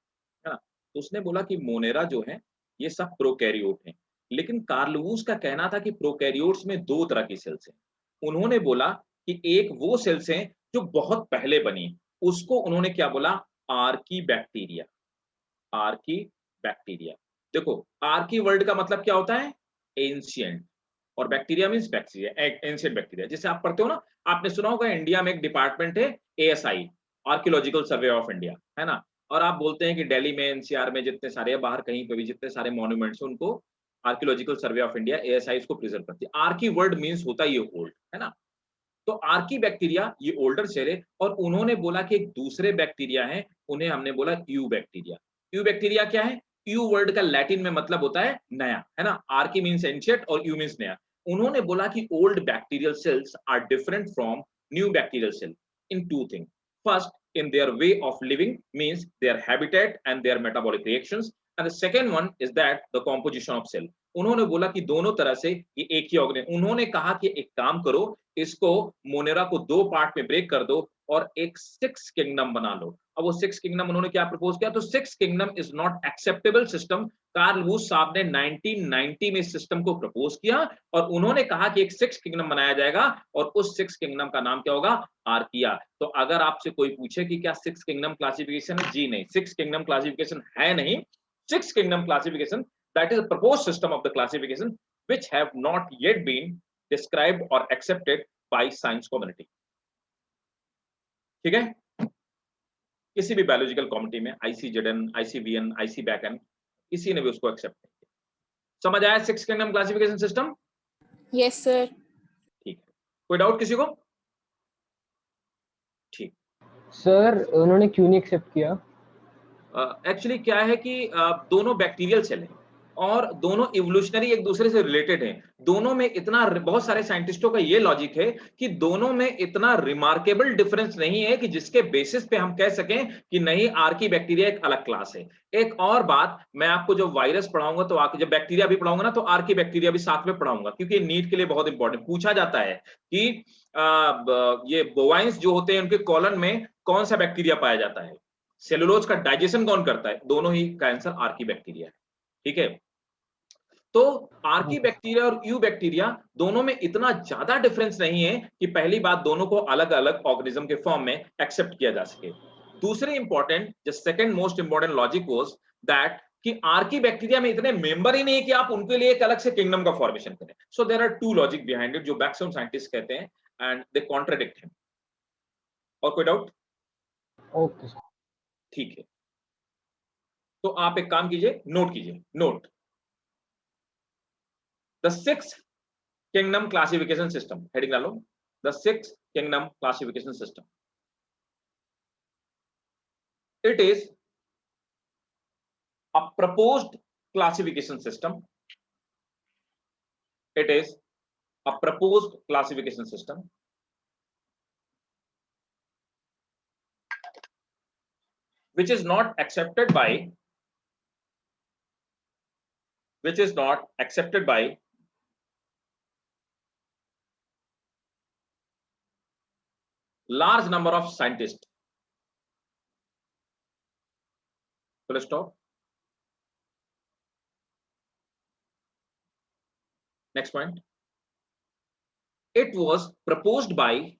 है ना। तो उसने बोला कि मोनेरा जो है ये सब प्रोकैरियोट हैं। लेकिन कार्ल वूस का कहना था कि प्रोकैरियोट्स में 2 तरह की सेल्स हैं। उन्होंने बोला कि एक वो सेल्स हैं जो बहुत पहले बनी, उसको उन्होंने क्या बोला, आर्की बैक्टीरिया। आर्की बैक्टीरिया, देखो आर्की वर्ड का मतलब क्या होता है, एंशिएंट, और bacteria means bacteria, ancient bacteria. जैसे आप पढ़ते हो ना, आपने सुना होगा इंडिया में एक डिपार्टमेंट है ASI, archaeological survey of India, है ना। और आप बोलते हैं कि दिल्ली में NCR में जितने सारे, बाहर कहीं पे भी जितने सारे मॉन्यूमेंट्स हैं, उनको archaeological survey of India ASI इसको प्रिजर्व करती है। आर्की वर्ड मींस होता है ये ओल्ड, है ना। तो आर्की बैक्टीरिया ये ओल्डर सेल है, और उन्होंने बोला कि एक दूसरे बैक्टीरिया हैं, उन्हें हमने बोला यू बैक्टीरिया। यू बैक्टीरिया क्या है? यू वर्ड का लैटिन में मतलब होता है नया, है ना। आर्की मींस एंशिएंट और यू मींस नया। उन्होंने बोला कि old bacterial cells are different from new bacterial cell in 2 thing. First, in their way of living, means their habitat and their metabolic reactions. And the second one is that the composition of cell. उन्होंने बोला कि दोनों तरह से ये एक ही ऑर्गेनिज्म, उन्होंने कहा कि एक काम करो, इसको मोनेरा को 2 पार्ट में ब्रेक कर दो और एक 6 किंगडम बना लो। अब वो 6 किंगडम उन्होंने क्या प्रपोज किया, तो 6 kingdom is not acceptable system. Carl Woese साहब ने 1990 में इस सिस्टम को प्रपोज किया और उन्होंने कहा कि एक 6 किंगडम बनाया जाएगा और उस 6 किंगडम का नाम क्या होगा, आर्किया। तो अगर आपसे कोई पूछे कि क्या 6 किंगडम क्लासिफिकेशन है, जी नहीं, 6 किंगडम क्लासिफिकेशन है नहीं। 6 kingdom classification, that is a proposed system of the classification which have not yet been described or accepted by science community. ठीक है, किसी भी बायोलॉजिकल कम्युनिटी में ICZN, ICVN, ICBACN किसी ने भी उसको एक्सेप्ट नहीं किया। समझ आया 6 kingdom classification system? Yes, sir. ठीक है, कोई डाउट किसी को? ठीक। सर उन्होंने क्यों नहीं एक्सेप्ट किया? एक्चुअली क्या है कि दोनों बैक्टीरियल सेल हैं और दोनों इवोल्यूशनरी एक दूसरे से रिलेटेड हैं। दोनों में इतना, बहुत सारे साइंटिस्टों का ये लॉजिक है कि दोनों में इतना रिमार्केबल डिफरेंस नहीं है कि जिसके बेसिस पे हम कह सकें कि नहीं, आर्की बैक्टीरिया एक अलग क्लास है। एक और बात, मैं आपको जब वायरस पढ़ाऊंगा तो जब बैक्टीरिया भी पढ़ाऊंगा ना, तो आर्की बैक्टीरिया भी साथ में पढ़ाऊंगा, क्योंकि नीट के लिए बहुत इंपॉर्टेंट पूछा जाता है कि ये बोवाइंस जो होते हैं उनके कॉलन में कौन सा बैक्टीरिया पाया जाता है, सेलुलोज का डाइजेशन कौन करता है, दोनों ही का आंसर आर्की बैक्टीरिया है। ठीक है, तो आर्की बैक्टीरिया और यू बैक्टीरिया दोनों में इतना ज्यादा डिफरेंस नहीं है कि पहली बात दोनों को अलग अलग ऑर्गेनिज्म के फॉर्म में एक्सेप्ट किया जा सके। दूसरे important, the second most important logic was that कि आर्की बैक्टीरिया में इतने मेंबर ही नहीं है कि आप उनके लिए एक अलग से किंगडम का फॉर्मेशन करें। So there are 2 logic behind it जो मैक्सिमम साइंटिस्ट कहते हैं एंड दे कॉन्ट्राडिक्ट हिम। और कोई डाउट? Okay sir. ठीक है, तो आप एक काम कीजिए, नोट कीजिए, note the 6 kingdom classification system, heading डालो, the 6 kingdom classification system. It is a proposed classification system, it is a proposed classification system which is not accepted by large number of scientists. Full stop. Next point. It was proposed by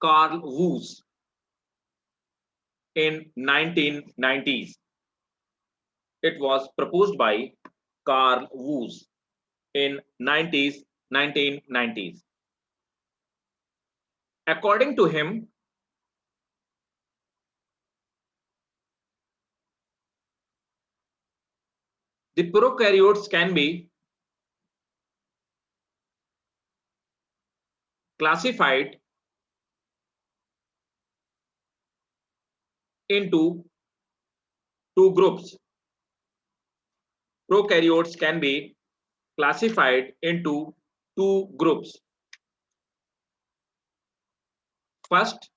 Carl Woese in 1990s. It was proposed by Carl Woese in 1990s. According to him, the prokaryotes can be classified into 2 groups. Prokaryotes can be classified into 2 groups. First,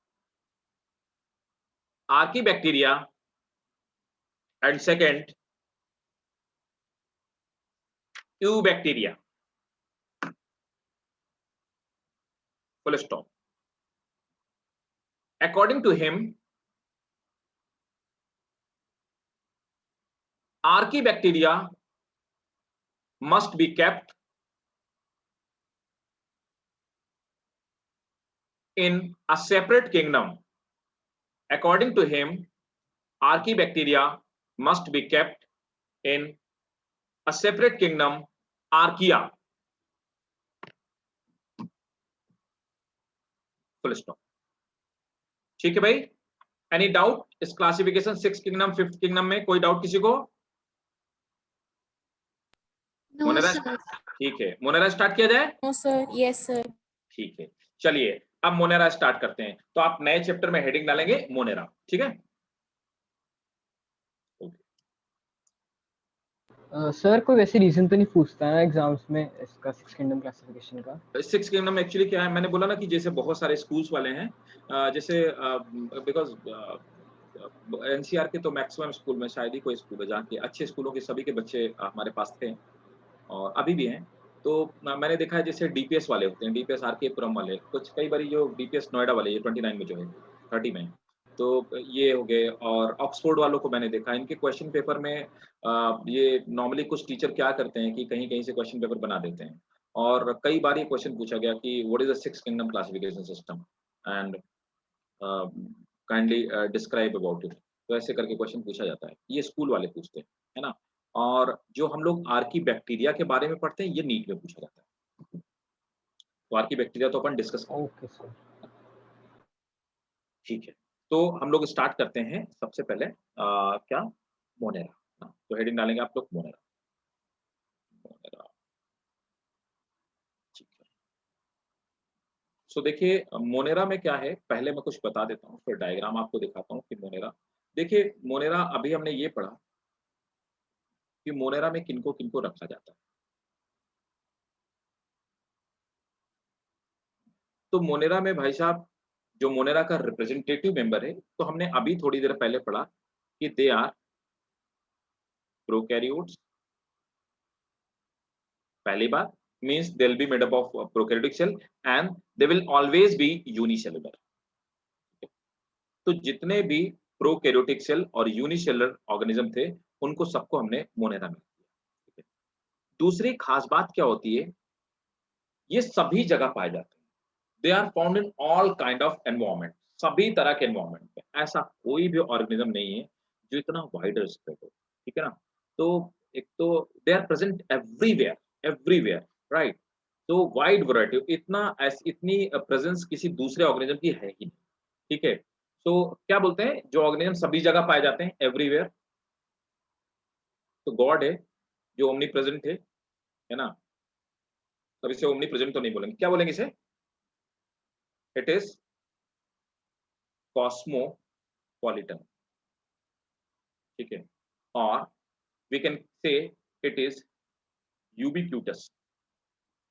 Archaebacteria, and second, Eubacteria. Full stop. According to him, Archaebacteria must be kept in a separate kingdom. According to him, Archaebacteria must be kept in a separate kingdom, Archaea. Full stop. ठीक है भाई, एनी डाउट इस क्लासिफिकेशन 6 किंगडम 5th किंगडम में? कोई डाउट किसी को? No, Monera, sir. ठीक है, मोनेरा स्टार्ट किया जाए? No, sir. Yes, sir. ठीक है, चलिए अब मोनेरा स्टार्ट करते हैं। तो आप नए चैप्टर में हेडिंग डालेंगे मोनेरा, ठीक है? सर कोई वैसे रीजन तो नहीं पूछता है ना एग्जाम्स में इसका 6 किंगडम क्लासिफिकेशन का? 6 किंगडम एक्चुअली क्या है, मैंने बोला ना कि जैसे बहुत सारे स्कूल्स वाले हैं, जैसे बिकॉज एनसीआर के तो मैक्सिमम स्कूल में शायद ही कोई स्कूल है जहाँ के अच्छे स्कूलों के सभी के बच्चे हमारे पास थे और अभी भी हैं। तो मैंने देखा है जैसे डीपीएस वाले होते हैं, डीपीएस आरके पुरम वाले, कुछ कई बारी जो डीपीएस नोएडा वाले, ये 29 में जो है, 30 में, तो ये हो गए। और ऑक्सफोर्ड वालों को मैंने देखा, इनके क्वेश्चन पेपर में ये नॉर्मली कुछ टीचर क्या करते हैं कि कहीं-कहीं से क्वेश्चन पेपर बना देते हैं। और कई बार ये क्वेश्चन पूछा गया कि what is the 6 kingdom classification system and kindly describe about it. तो ऐसे करके क्वेश्चन पूछा जाता है। ये स्कूल वाले पूछते हैं, है ना? और जो हम लोग आर्की बैक्टीरिया के बारे में पढ़ते हैं, ये नीट में पूछा जाता है। तो आर्की बैक्टीरिया तो अपन डिस्कस करेंगे। Okay sir. ठीक है। तो हम लोग स्टार्ट करते हैं सबसे पहले क्या? मोनेरा। हाँ, तो हेडिंग डालेंगे आप लोग मोनेरा। मोनेरा, ठीक है। सो देखिए मोनेरा में क्या है, पहले मैं कुछ बता देता हूँ, फिर डायग्राम आपको दिखाता हूँ कि मोनेरा। देखिए मोनेरा अभी हमने ये पढ़ा कि मोनेरा में किनको-किनको रखा जाता है। तो मोनेरा में भाई साहब, जो मोनेरा का रिप्रेजेंटेटिव मेंबर है, तो हमने अभी थोड़ी देर पहले पढ़ा कि दे आर प्रोकैरियोट्स। पहली बात means they will be made up of prokaryotic cell and they will always be unicellular. तो जितने भी प्रोकैरियोटिक सेल और यूनिसेलुलर ऑर्गेनिज्म थे, उनको सबको हमने मोनेरा में किया। दूसरी खास बात क्या होती है, ये सभी जगह पाए जाते हैं। They are found in all kind of environment, सभी तरह के एनवायरनमेंट में। ऐसा कोई भी ऑर्गेनिज्म नहीं है जो इतना वाइडर स्प्रेड हो, ठीक है ना? तो एक तो they are present everywhere, everywhere, right? तो वाइड वैरायटी, इतनी प्रेजेंस किसी दूसरे ऑर्गेनिज्म की है ही नहीं, ठीक है? तो क्या बोलते हैं, जो ऑर्गेनिज्म सभी जगह पाए जाते हैं, एवरीवेयर, तो गॉड है जो ओमनी प्रेजेंट है ना? अब इसे ओमनी प्रेजेंट तो नहीं बोलेंगे, क्या बोलेंगे इसे? इट इज कॉस्मोपॉलिटन, ठीक है? और we can say it is ubiquitous.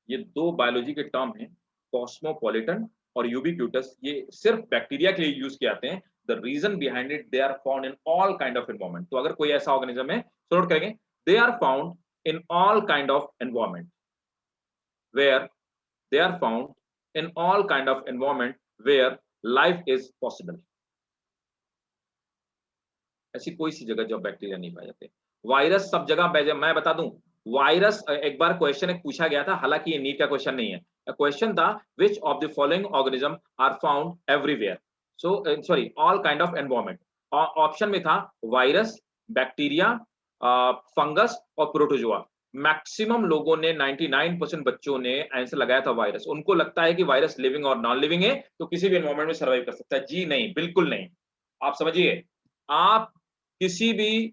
ये दो बायोलॉजी के टर्म हैं, कॉस्मोपॉलिटन और यूबिक्यूटस। ये सिर्फ बैक्टीरिया के लिए यूज किए जाते हैं। The reason behind it, they are found in all kind of environment. तो अगर कोई ऐसा ऑर्गेनिज्म है, तो नोट करेंगे, they are found in all kind of environment where they are found in all kind of environment where life is possible. ऐसी कोई सी जगह जब बैक्टीरिया नहीं पाए जाते। वायरस सब जगह, मैं बता दूं, वायरस एक बार क्वेश्चन एक पूछा गया था, हालांकि ये नीट का क्वेश्चन नहीं है। क्वेश्चन था which of the following organism are found everywhere, so sorry all kind of environment. Option में था वायरस, बैक्टीरिया, फंगस और प्रोटोजोआ। मैक्सिमम लोगों ने 99% बच्चों ने आंसर लगाया था वायरस। उनको लगता है कि वायरस लिविंग और नॉन लिविंग है, तो किसी भी एनवायरनमेंट में सर्वाइव कर सकता है। जी नहीं, बिल्कुल नहीं। आप समझिए, आप किसी भी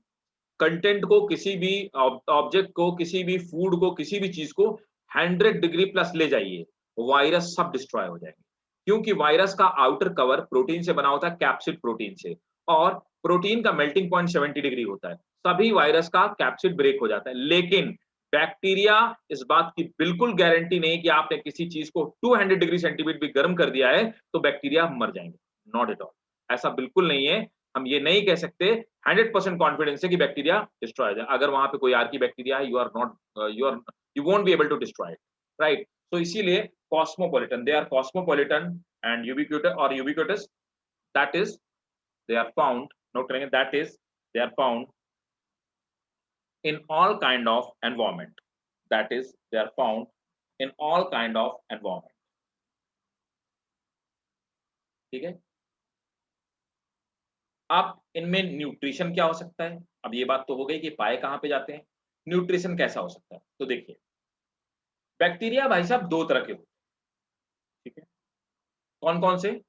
कंटेंट को, किसी भी ऑब्जेक्ट को, किसी भी फूड को, किसी भी चीज को 100 डिग्री प्लस ले जाइए, वायरस सब डिस्ट्रॉय हो जाएंगे। क्योंकि वायरस का आउटर कवर प्रोटीन से बना होता है, कैप्सिड प्रोटीन से, और प्रोटीन का मेल्टिंग पॉइंट 70 डिग्री होता है, तभी वायरस का कैप्सिड ब्रेक हो जाता है। लेकिन बैक्टीरिया, इस बात की बिल्कुल गारंटी नहीं कि आपने किसी चीज को 200 डिग्री सेंटीग्रेड भी गर्म कर दिया है तो बैक्टीरिया मर जाएंगे। नॉट एट ऑल, ऐसा बिल्कुल नहीं है। हम ये नहीं कह सकते 100% कॉन्फिडेंस है कि बैक्टीरिया डिस्ट्रॉय हो जाए। अगर वहां पे कोई आर्की बैक्टीरिया है, you won't be able to destroy it, right? तो इसीलिए cosmopolitan, they are cosmopolitan and ubiquitous, that is they are found, note करेंगे, that is they are found in all kind of environment, that is they are found in all kind of environment, ठीक है? अब इनमें न्यूट्रिशन क्या हो सकता है? अब ये बात तो हो गई कि पाए कहां पे जाते हैं, न्यूट्रिशन कैसा हो सकता है? तो देखिए, बैक्टीरिया भाई साहब दो तरह के होते हैं, ठीक है? कौन कौन से?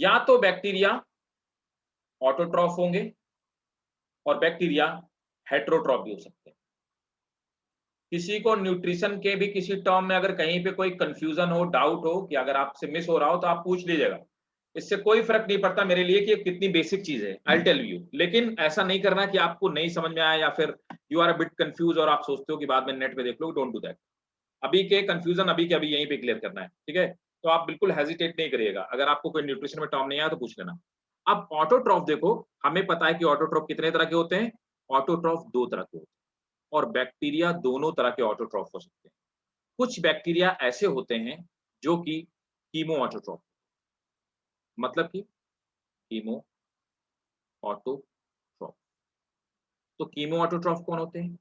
या तो बैक्टीरिया ऑटोट्रॉफ होंगे और बैक्टीरिया हेटेरोट्रॉफ भी हो सकते हैं। किसी को न्यूट्रिशन के भी किसी टर्म में अगर कहीं पे कोई कंफ्यूजन हो, डाउट हो कि अगर आपसे मिस हो रहा हो तो आप पूछ लीजिएगा। इससे कोई फर्क नहीं पड़ता मेरे लिए कि ये कितनी बेसिक चीज है, आई टेल यू। लेकिन ऐसा नहीं करना कि आपको नहीं समझ में आया या फिर you are a bit confuse और आप सोचते हो कि बाद में नेट पे देख लो, डोंट डू दैट। अभी के कंफ्यूजन अभी के अभी यहीं पे क्लियर करना है, ठीक है? तो आप बिल्कुल हेजिटेट नहीं करिएगा, अगर आपको कोई न्यूट्रिशन में टर्म नहीं आया तो पूछ लेना। अब ऑटोट्रॉफ देखो, हमें पता है कि ऑटोट्रॉफ कितने तरह के होते हैं, ऑटोट्रॉफ 2 तरह के होते हैं और बैक्टीरिया दोनों तरह के ऑटोट्रॉफ हो सकते हैं। कुछ बैक्टीरिया ऐसे होते हैं जो कि कीमो ऑटोट्रॉफ, मतलब कि कीमो ऑटोट्रॉफ। तो कीमो ऑटोट्रॉफ कौन होते हैं?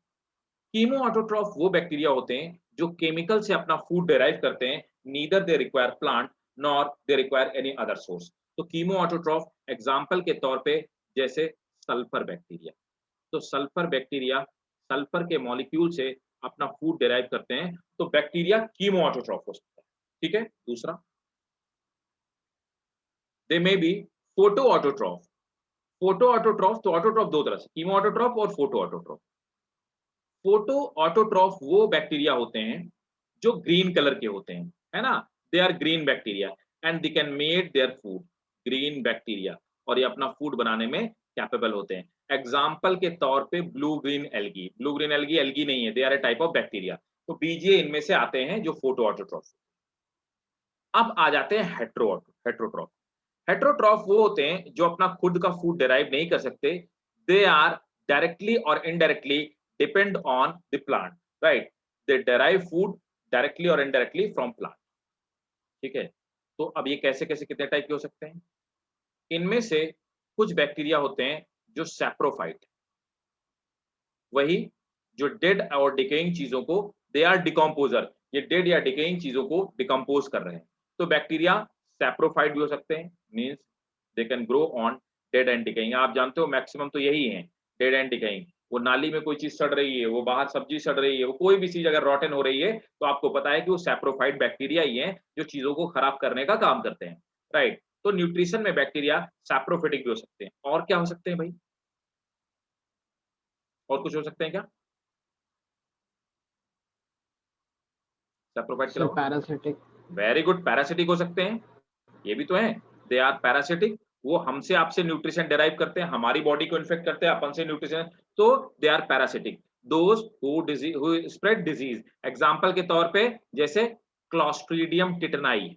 कीमो ऑटोट्रॉफ वो बैक्टीरिया होते हैं जो केमिकल से अपना फूड डिराइव करते हैं, neither they require plant nor they require any other source. तो कीमो ऑटोट्रॉफ एग्जांपल के तौर पे जैसे सल्फर बैक्टीरिया। तो सल्फर बैक्टीरिया सल्फर के मॉलिक्यूल से अपना फूड डिराइव करते हैं, तो बैक्टीरिया कीमो ऑटोट्रॉफ हो सकता है, ठीक है? दूसरा, they may be photoautotroph. Photoautotroph, तो ऑटोट्रॉफ 2 तरह से, कीमो ऑटोट्रॉफ और फोटो ऑटोट्रॉफ। फोटो ऑटोट्रॉफ वो बैक्टीरिया होते हैं जो ग्रीन कलर के होते हैं, है ना? They are green bacteria and they can made their food, green bacteria, और ये अपना फूड बनाने में कैपेबल होते हैं। एग्जाम्पल के तौर पे blue green algae, blue green algae algae नहीं है, they are a type of bacteria. तो बीजे इनमें से आते हैं जो फोटो ऑटोट्रॉफ। अब आ जाते हैं हेट्रोट्रॉफ। हेट्रोट्रॉफ वो होते हैं जो अपना खुद का फूड डिराइव नहीं कर सकते, दे आर डायरेक्टली और indirectly depend on the plant, right? They derive food directly और इनडायरेक्टली फ्रॉम प्लांट, ठीक है? तो अब ये कैसे कैसे कितने टाइप के हो सकते हैं? इनमें से कुछ बैक्टीरिया होते हैं जो सैप्रोफाइट, वही जो डेड और डिकेइंग चीजों को, दे आर डिकम्पोजर, ये डेड या डिकेइंग चीजों को डिकम्पोज कर रहे हैं। तो बैक्टीरिया सैप्रोफाइट भी हो सकते हैं, means they can grow on dead and decaying. आप जानते हो मैक्सिमम तो यही है, डेड एंड डिकेइंग। वो नाली में कोई चीज सड़ रही है, वो बाहर सब्जी सड़ रही है, वो कोई भी चीज अगर रॉटन हो रही है तो आपको पता है कि वो सैप्रोफाइट बैक्टीरिया ही है जो चीजों को खराब करने का काम करते हैं, राइट? तो न्यूट्रिशन में बैक्टीरिया सैप्रोफिटिक भी हो सकते हैं। और क्या हो सकते हैं भाई? और कुछ हो सकते हैं क्या सैप्रोफाइट के सर अलावा? पैरासिटिक। वेरी गुड, पैरासिटिक हो सकते हैं, ये भी तो है। दे आर पैरासिटिक, वो हमसे आपसे न्यूट्रिशन डिराइव करते हैं, हमारी बॉडी को इन्फेक्ट करते हैं, अपन से न्यूट्रिशन, तो they are parasitic. Those who spread disease, example के तौर पे जैसे Clostridium tetani,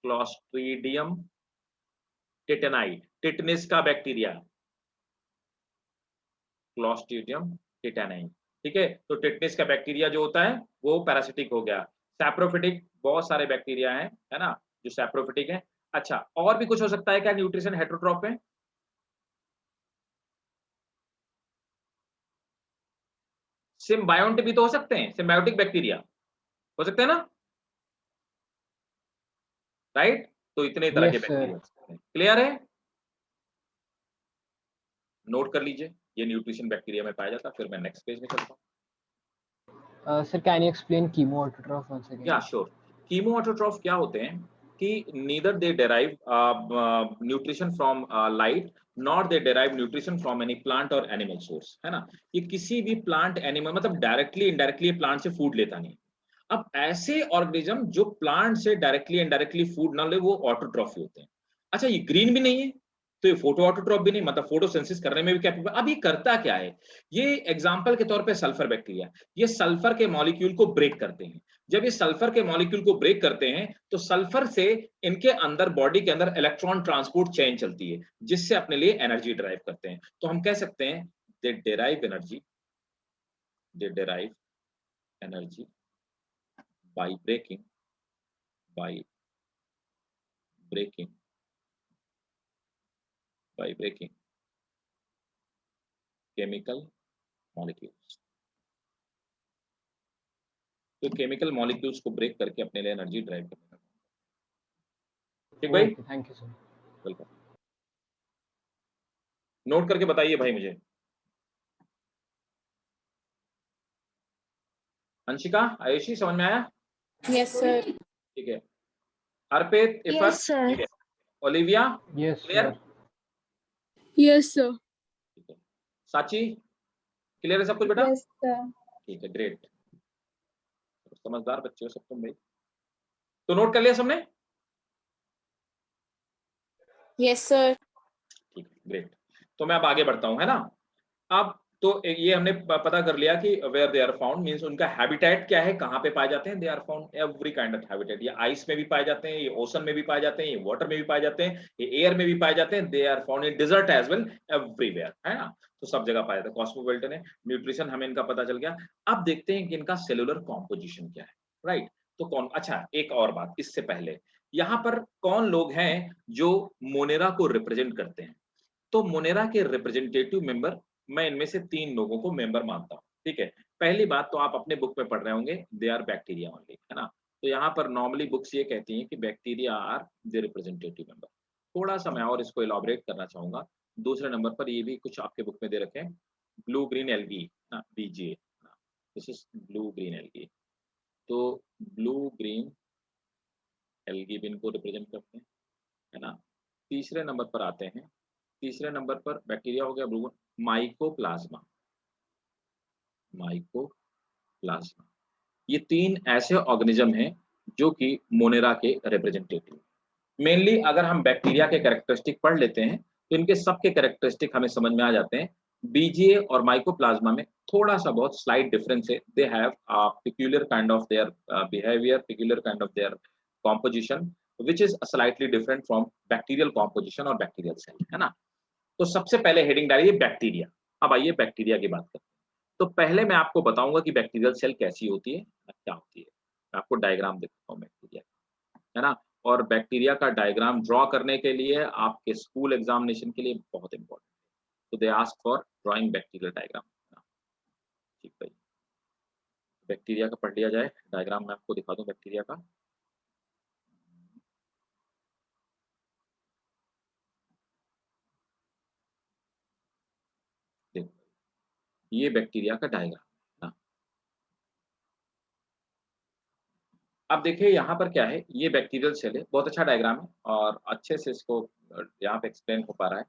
Clostridium tetani, tetanus का बैक्टीरिया, क्लॉस्ट्रीडियम टिटनाई, ठीक है? तो टिटनेस का बैक्टीरिया जो होता है वो पैरासिटिक हो गया। सैप्रोफिटिक बहुत सारे बैक्टीरिया हैं, है ना, जो सैप्रोफिटिक है। अच्छा, और भी कुछ हो सकता है क्या न्यूट्रिशन हेटेरोट्रॉफ में? सिम्बायोटिक भी तो हो सकते हैं, सिम्बायोटिक बैक्टीरिया हो सकते हैं ना, राइट? तो इतने तरह के यस बैक्टीरिया सर। हो सकते हैं। क्लियर है? नोट कर लीजिए, ये न्यूट्रिशन बैक्टीरिया में पाया जाता है। फिर मैं नेक्स्ट पेज में चलता हूँ। Sir can you explain chemoautotroph once again? या श्योर। कीमो ऑटोट्रॉफ क्या होते हैं कि neither they derive nutrition from light not they derive nutrition from any plant और एनिमल सोर्स, है ना? ये किसी भी प्लांट एनिमल, मतलब डायरेक्टली इनडायरेक्टली प्लांट से फूड लेता नहीं। अब ऐसे ऑर्गेनिज्म जो प्लांट से डायरेक्टली इनडायरेक्टली फूड ना ले वो ऑटोट्रॉफी होते हैं। अच्छा, ये ग्रीन भी नहीं है तो ये फोटो ऑटोट्रॉफ भी नहीं, मतलब फोटोसिंथेसिस करने में भी कैपेबल। अब ये करता क्या है? ये एग्जांपल के तौर पे सल्फर बैक्टीरिया, ये सल्फर के मॉलिक्यूल को ब्रेक करते हैं। जब ये सल्फर के मॉलिक्यूल को ब्रेक करते हैं तो सल्फर से इनके अंदर, बॉडी के अंदर इलेक्ट्रॉन ट्रांसपोर्ट चेन चलती है जिससे अपने लिए एनर्जी ड्राइव करते हैं। तो हम कह सकते हैं they derive energy, they derive energy by breaking by breaking chemical molecules। तो केमिकल मॉलिक्यूल्स को ब्रेक करके अपने लिए एनर्जी ड्राइव करने का। ठीक भाई, okay thank you sir. Welcome. Note करके बताइए भाई मुझे। अंशिका, आयुषी, समझ में आया? Yes, sir. ठीक है। अर्पित, इफर, Yes, sir. ठीक है। Olivia, yes clear? Sir. Yes, sir. ठीक है। साची, क्लियर है सब कुछ बेटा? Yes sir. ठीक है, ग्रेट। समझदार बच्चे हो सब तुम भाई। तो नोट कर लिया सबने? Yes, sir. ठीक है, ग्रेट। तो मैं अब आगे बढ़ता हूँ, है ना। अब तो ये हमने पता कर लिया कि where they are found means उनका हैबिटेट क्या है, कहाँ पे पाए जाते हैं। They are found every kind of habitat. ये आइस में भी पाए जाते हैं, ये ओशन में भी पाए जाते हैं, ये वाटर में भी पाए जाते हैं, ये एयर में भी पाए जाते हैं। They are found in desert as well, everywhere, है ना। तो सब जगह पाए जाते हैं। कॉस्मोपॉलिटन है। न्यूट्रिशन हमें इनका पता चल गया। अब देखते हैं कि इनका सेलुलर कॉम्पोजिशन क्या है, राइट। तो कौन, अच्छा एक और बात इससे पहले, यहाँ पर कौन लोग हैं जो मोनेरा को रिप्रेजेंट करते हैं। तो मोनेरा के रिप्रेजेंटेटिव मेंबर, मैं इनमें से 3 लोगों को मेंबर मानता हूँ, ठीक है। पहली बात तो आप अपने बुक में पढ़ रहे होंगे, दे आर बैक्टीरिया ओनली, है ना। तो यहाँ पर नॉर्मली बुक्स ये कहती हैं कि bacteria are the representative member. थोड़ा सा मैं और इसको एलॉबरेट करना चाहूंगा। दूसरे नंबर पर ये भी कुछ आपके बुक में दे रखे हैं, ब्लू ग्रीन एल्गी ना, BGA, this is blue green algae. तो ब्लू ग्रीन एल्गी भी इनको रिप्रेजेंट करते हैं, है ना। तीसरे नंबर पर आते हैं, तीसरे नंबर पर बैक्टीरिया हो गया ब्लू, माइकोप्लाज्मा, माइकोप्लाज्मा। ये 3 ऐसे ऑर्गेनिज्म हैं जो कि मोनेरा के रिप्रेजेंटेटिव। मेनली अगर हम बैक्टीरिया के कैरेक्टरिस्टिक पढ़ लेते हैं तो इनके सबके कैरेक्टरिस्टिक हमें समझ में आ जाते हैं। बीजीए और माइकोप्लाज्मा में थोड़ा सा बहुत स्लाइट डिफरेंस है। They have peculiar kind of their behavior, peculiar kind of their composition which is slightly different from bacterial composition और bacterial cell, है ना। तो सबसे पहले हेडिंग डालिए बैक्टीरिया। अब आइए बैक्टीरिया की बात करते हैं। तो पहले मैं आपको बताऊंगा कि बैक्टीरियल सेल कैसी होती है, क्या होती है। मैं आपको डायग्राम दिखाता हूँ बैक्टीरिया, है ना। और बैक्टीरिया का डायग्राम ड्रॉ करने के लिए आपके स्कूल एग्जामिनेशन के लिए बहुत इंपॉर्टेंट है। तो they ask for drawing bacterial diagram. ठीक भाई, बैक्टीरिया का पढ़ लिया जाए। डायग्राम मैं आपको दिखा दूं बैक्टीरिया का। देखो, ये बैक्टीरिया का डायग्राम ना। अब देखिए यहाँ पर क्या है, ये बैक्टीरियल सेल है। बहुत अच्छा डायग्राम है और अच्छे से इसको यहाँ पे एक्सप्लेन हो पा रहा है।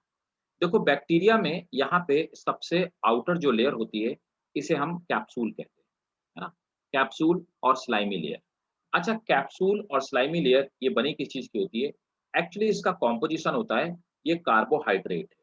देखो बैक्टीरिया में यहाँ पे सबसे आउटर जो लेयर होती है इसे हम कैप्सूल कहते हैं, है ना। कैप्सूल और स्लाइमी लेयर। अच्छा, कैप्सूल और स्लाइमी लेयर ये बनी किस चीज की होती है। एक्चुअली इसका कॉम्पोजिशन होता है, ये कार्बोहाइड्रेट है।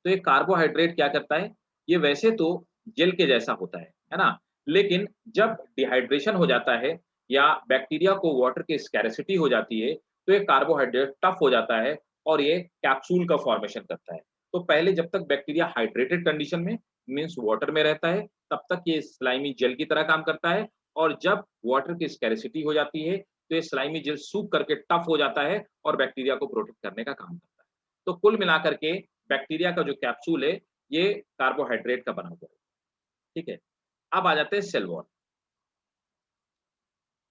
तो ये कार्बोहाइड्रेट क्या करता है, ये वैसे तो जेल के जैसा होता है ना। लेकिन जब डिहाइड्रेशन हो जाता है या बैक्टीरिया को वाटर की स्कैरेसिटी हो जाती है तो ये कार्बोहाइड्रेट टफ हो जाता है और ये कैप्सूल का फॉर्मेशन करता है। तो पहले जब तक बैक्टीरिया हाइड्रेटेड कंडीशन में मींस वाटर में रहता है तब तक ये स्लाइमी जेल की तरह काम करता है। और जब वाटर की स्कैरेसिटी हो जाती है तो ये स्लाइमी जेल सूख करके टफ हो जाता है और बैक्टीरिया को प्रोटेक्ट करने का काम करता है। तो कुल मिलाकर के बैक्टीरिया का जो कैप्सूल है ये कार्बोहाइड्रेट का बना हुआ है, ठीक है। अब आ जाते हैं cell wall.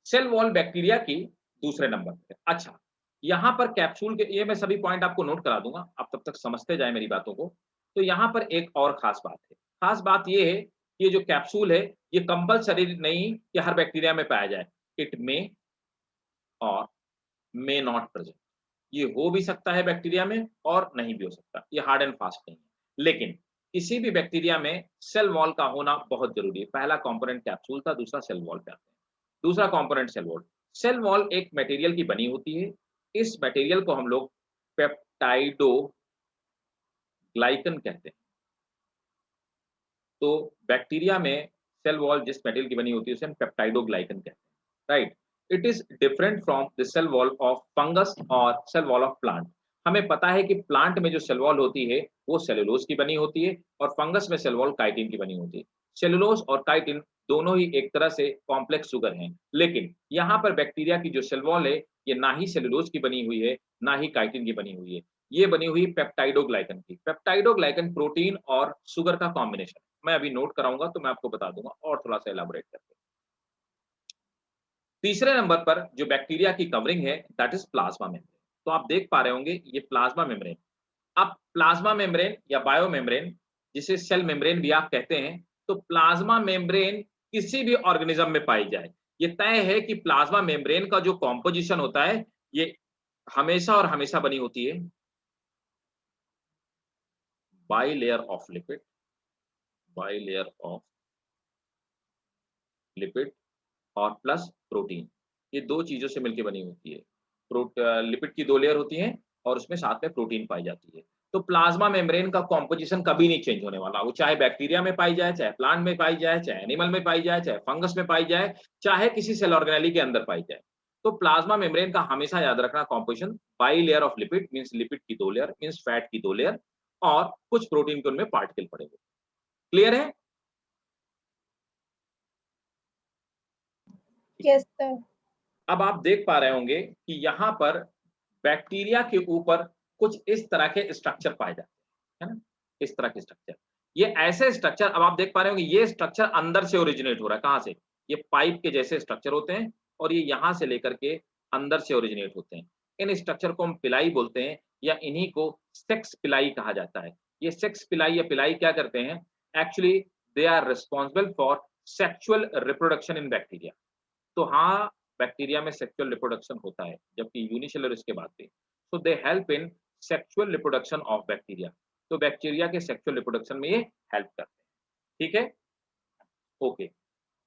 Cell wall bacteria की दूसरे नंबर पे। अच्छा, यहाँ पर कैप्सूल के, ये मैं सभी पॉइंट आपको नोट करा दूंगा, आप तब तक समझते जाए मेरी बातों को। तो यहाँ पर एक और खास बात है। खास बात ये है कि ये जो कैप्सूल है ये कंपल्सरी नहीं कि हर बैक्टीरिया में पाया जाए। इट मे और मे नॉट प्रेजेंट। ये हो भी सकता है बैक्टीरिया में और नहीं भी हो सकता, ये हार्ड एंड फास्ट नहीं है। लेकिन किसी भी बैक्टीरिया में सेल वॉल का होना बहुत जरूरी है। पहला कंपोनेंट कैप्सूल था, दूसरा सेल वॉल पे आते हैं। दूसरा component cell wall. Cell wall एक मटेरियल की बनी होती है। इस मटेरियल को हम लोग पेप्टाइडो ग्लाइकन कहते हैं। तो बैक्टीरिया में सेल वॉल जिस मटेरियल की बनी होती है उसे हम पेप्टाइडो ग्लाइकन कहते हैं, right. It is different from the cell wall of fungus और सेल वॉल ऑफ प्लांट। हमें पता है कि प्लांट में जो सेल वॉल होती है वो सेलुलोज की बनी होती है और फंगस में सेल वॉल काइटिन की बनी होती है। सेलुलोज और काइटिन दोनों ही एक तरह से कॉम्प्लेक्स शुगर हैं। लेकिन यहाँ पर बैक्टीरिया की जो सेल वॉल है ये ना ही सेलुलोज की बनी हुई है ना ही काइटिन की बनी हुई है। ये बनी हुई पेप्टाइडोग्लाइकन की। पेप्टाइडोग्लाइकन प्रोटीन और शुगर का कॉम्बिनेशन। मैं अभी नोट कराऊंगा तो मैं आपको बता दूंगा और थोड़ा सा एलाबोरेट करके। तीसरे नंबर पर जो बैक्टीरिया की कवरिंग है दैट इज प्लाज्मा मेम्ब्रेन। तो आप देख पा रहे होंगे ये प्लाज्मा मेम्ब्रेन। अब प्लाज्मा मेम्ब्रेन या बायो मेम्ब्रेन जिसे सेल मेम्ब्रेन भी आप कहते हैं, तो प्लाज्मा मेम्ब्रेन किसी भी ऑर्गेनिज्म में पाई जाए, ये तय है कि प्लाज्मा मेम्ब्रेन का जो कॉम्पोजिशन होता है ये हमेशा और हमेशा बनी होती है by layer of lipid, by layer of lipid और प्लस प्रोटीन। ये दो चीजों से मिलकर बनी होती है। लिपिड की 2 लेयर होती हैं और उसमें साथ में प्रोटीन पाई जाती है। तो प्लाज्मा मेम्ब्रेन का कॉम्पोजिशन कभी नहीं चेंज होने वाला, वो चाहे बैक्टीरिया में पाई जाए, चाहे प्लांट में पाई जाए, चाहे एनिमल में पाई जाए, चाहे फंगस में पाई जाए, चाहे किसी सेल ऑर्गेनेली के अंदर पाई जाए। तो प्लाज्मा मेम्ब्रेन का हमेशा याद रखना composition by layer of lipid, means lipid की 2 लेयर, मींस फैट की 2 लेयर, और कुछ प्रोटीन के उनमें पार्टिकल पड़े हुए। क्लियर है? Yes sir. अब आप देख पा रहे होंगे कि यहाँ पर बैक्टीरिया के ऊपर कुछ इस तरह के स्ट्रक्चर पाए जाते हैं, है ना, इस तरह के स्ट्रक्चर। ये ऐसे स्ट्रक्चर, अब आप देख पा रहे होंगे ये स्ट्रक्चर अंदर से ओरिजिनेट हो रहा है। कहाँ से? ये पाइप के जैसे स्ट्रक्चर होते हैं और ये यहाँ से लेकर के अंदर से ओरिजिनेट होते हैं। इन स्ट्रक्चर को हम पिलाई बोलते हैं, या इन्हीं को सेक्स पिलाई कहा जाता है। ये सेक्स पिलाई या पिलाई क्या करते हैं? Actually they are responsible for sexual reproduction in bacteria. तो हाँ, बैक्टीरिया में सेक्सुअल रिप्रोडक्शन होता है, जबकि यूनिसेलुलर इसके बाद भी। So they help in sexual reproduction of bacteria. तो बैक्टीरिया के सेक्सुअल रिप्रोडक्शन में ये हेल्प करते हैं। ठीक है, ओके।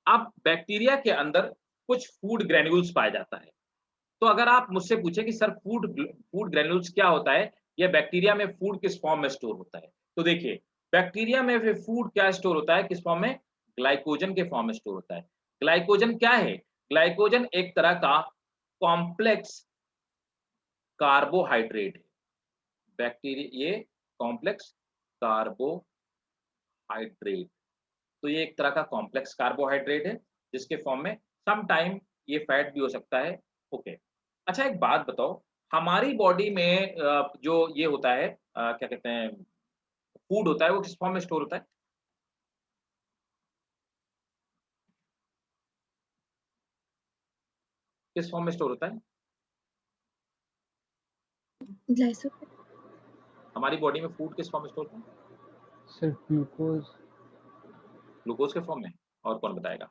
अब बैक्टीरिया के अंदर कुछ फूड ग्रेन्यूल्स पाया जाता है। तो अगर आप मुझसे पूछे कि सर फूड ग्रेन्यूल्स क्या होता है, या बैक्टीरिया में फूड किस फॉर्म में स्टोर होता है, तो देखिए बैक्टीरिया में फूड क्या स्टोर होता है, किस फॉर्म में? ग्लाइकोजन के फॉर्म में स्टोर होता है। ग्लाइकोजन क्या है? ग्लाइकोजन एक तरह का कॉम्प्लेक्स कार्बोहाइड्रेट है। बैक्टीरिया ये कॉम्प्लेक्स कार्बोहाइड्रेट, तो ये एक तरह का कॉम्प्लेक्स कार्बोहाइड्रेट है जिसके फॉर्म में सम टाइम ये फैट भी हो सकता है। ओके, अच्छा एक बात बताओ, हमारी बॉडी में जो ये होता है क्या कहते हैं, फूड होता है, वो किस फॉर्म में स्टोर होता है? किस फॉर्म में स्टोर होता है? ग्लाइसोल। हमारी बॉडी में फूड किस फॉर्म में स्टोर होता है? सिर्फ ग्लूकोज। ग्लूकोज के फॉर्म में। और कौन बताएगा?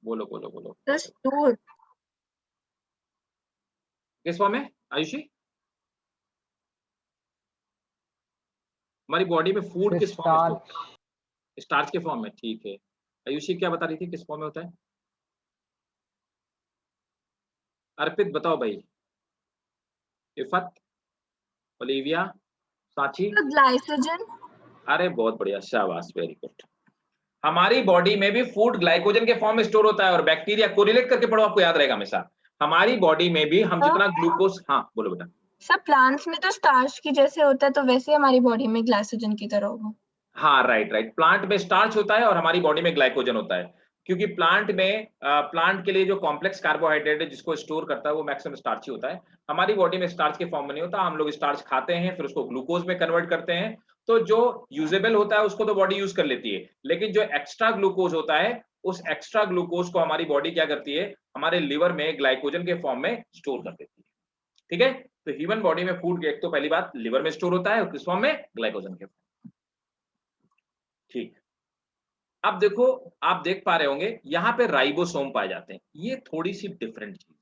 बोलो बोलो बोलो। Sir store. किस फॉर्म में आयुषी? हमारी बॉडी में फूड किस फॉर्म में स्टोर? स्टार्च के फॉर्म में। ठीक है, आयुषी क्या बता रही थी, किस फॉर्म में होता है? अर्पित बताओ भाई। इफत, ओलिविया, साची। ग्लाइकोजन। अरे बहुत बढ़िया, शाबाश, वेरी गुड। हमारी बॉडी में भी फूड ग्लाइकोजन के फॉर्म में स्टोर होता है, और बैक्टीरिया कोरिलेट करके पढ़ो, आपको याद रहेगा हमेशा। हमारी बॉडी में भी हम जितना ग्लूकोज, हाँ बोलो बेटा। सर प्लांट्स में तो स्टार्च की जैसे होता है, तो वैसे हमारी बॉडी में ग्लाइकोजन की तरह होगा। हाँ राइट राइट, प्लांट में स्टार्च होता है और हमारी बॉडी में ग्लाइकोजन होता है, क्योंकि प्लांट में प्लांट के लिए जो कॉम्प्लेक्स कार्बोहाइड्रेट है जिसको स्टोर करता है वो मैक्सिमम स्टार्च ही होता है। हमारी बॉडी में स्टार्च के फॉर्म में नहीं होता, हम लोग स्टार्च खाते हैं फिर उसको ग्लूकोज में कन्वर्ट करते हैं। तो जो यूजेबल होता है उसको तो बॉडी यूज कर लेती है, लेकिन जो एक्स्ट्रा ग्लूकोज होता है उस एक्स्ट्रा ग्लूकोज को हमारी बॉडी क्या करती है, हमारे लिवर में ग्लाइकोजन के फॉर्म में स्टोर कर देती है। ठीक है, तो ह्यूमन बॉडी में फूड एक तो पहली बात लिवर में स्टोर होता है, और किस फॉर्म में? ग्लाइकोजन के फॉर्म। ठीक, अब देखो, आप देख पा रहे होंगे यहाँ पे राइबोसोम पाए जाते हैं। ये थोड़ी सी डिफरेंट चीज,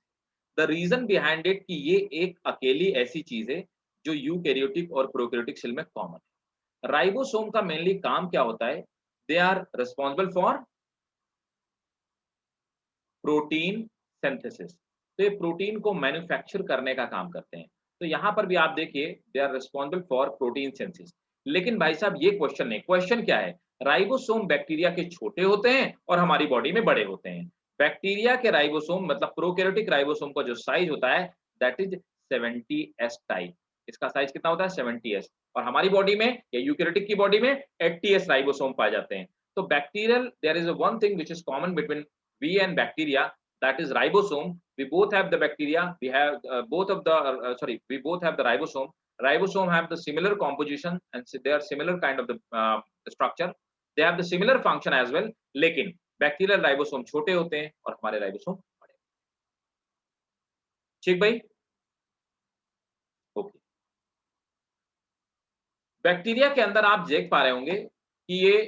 द रीजन बिहाइंड इट कि ये एक अकेली ऐसी चीज है जो यूकैरियोटिक और प्रोकैरियोटिक सेल में कॉमन है। राइबोसोम का मेनली काम क्या होता है? They are responsible for protein synthesis. तो ये प्रोटीन को मैन्युफैक्चर करने का काम करते हैं। तो यहाँ पर भी आप देखिए, they are responsible for protein synthesis. लेकिन भाई साहब ये क्वेश्चन नहीं, क्वेश्चन क्या है? राइबोसोम बैक्टीरिया के छोटे होते हैं और हमारी बॉडी में बड़े होते हैं। बैक्टीरिया के राइबोसोम मतलब प्रोकैरियोटिक राइबोसोम का जो साइज होता है दैट इज 70s टाइप। इसका साइज कितना होता है? 70s। और हमारी बॉडी में या यूकैरियोटिक की बॉडी में 80s राइबोसोम पाए जाते हैं। तो bacterial there is one thing which is common between we and bacteria, that is ribosome. We both have the bacteria, we have both of the we both have the ribosome. Ribosome have the similar composition and they are similar kind of the structure. They have the similar function as well, लेकिन बैक्टीरियल राइबोसोम छोटे होते हैं और हमारे राइबोसोम बड़े। ठीक भाई, ओके। बैक्टीरिया के अंदर आप देख पा रहे होंगे कि ये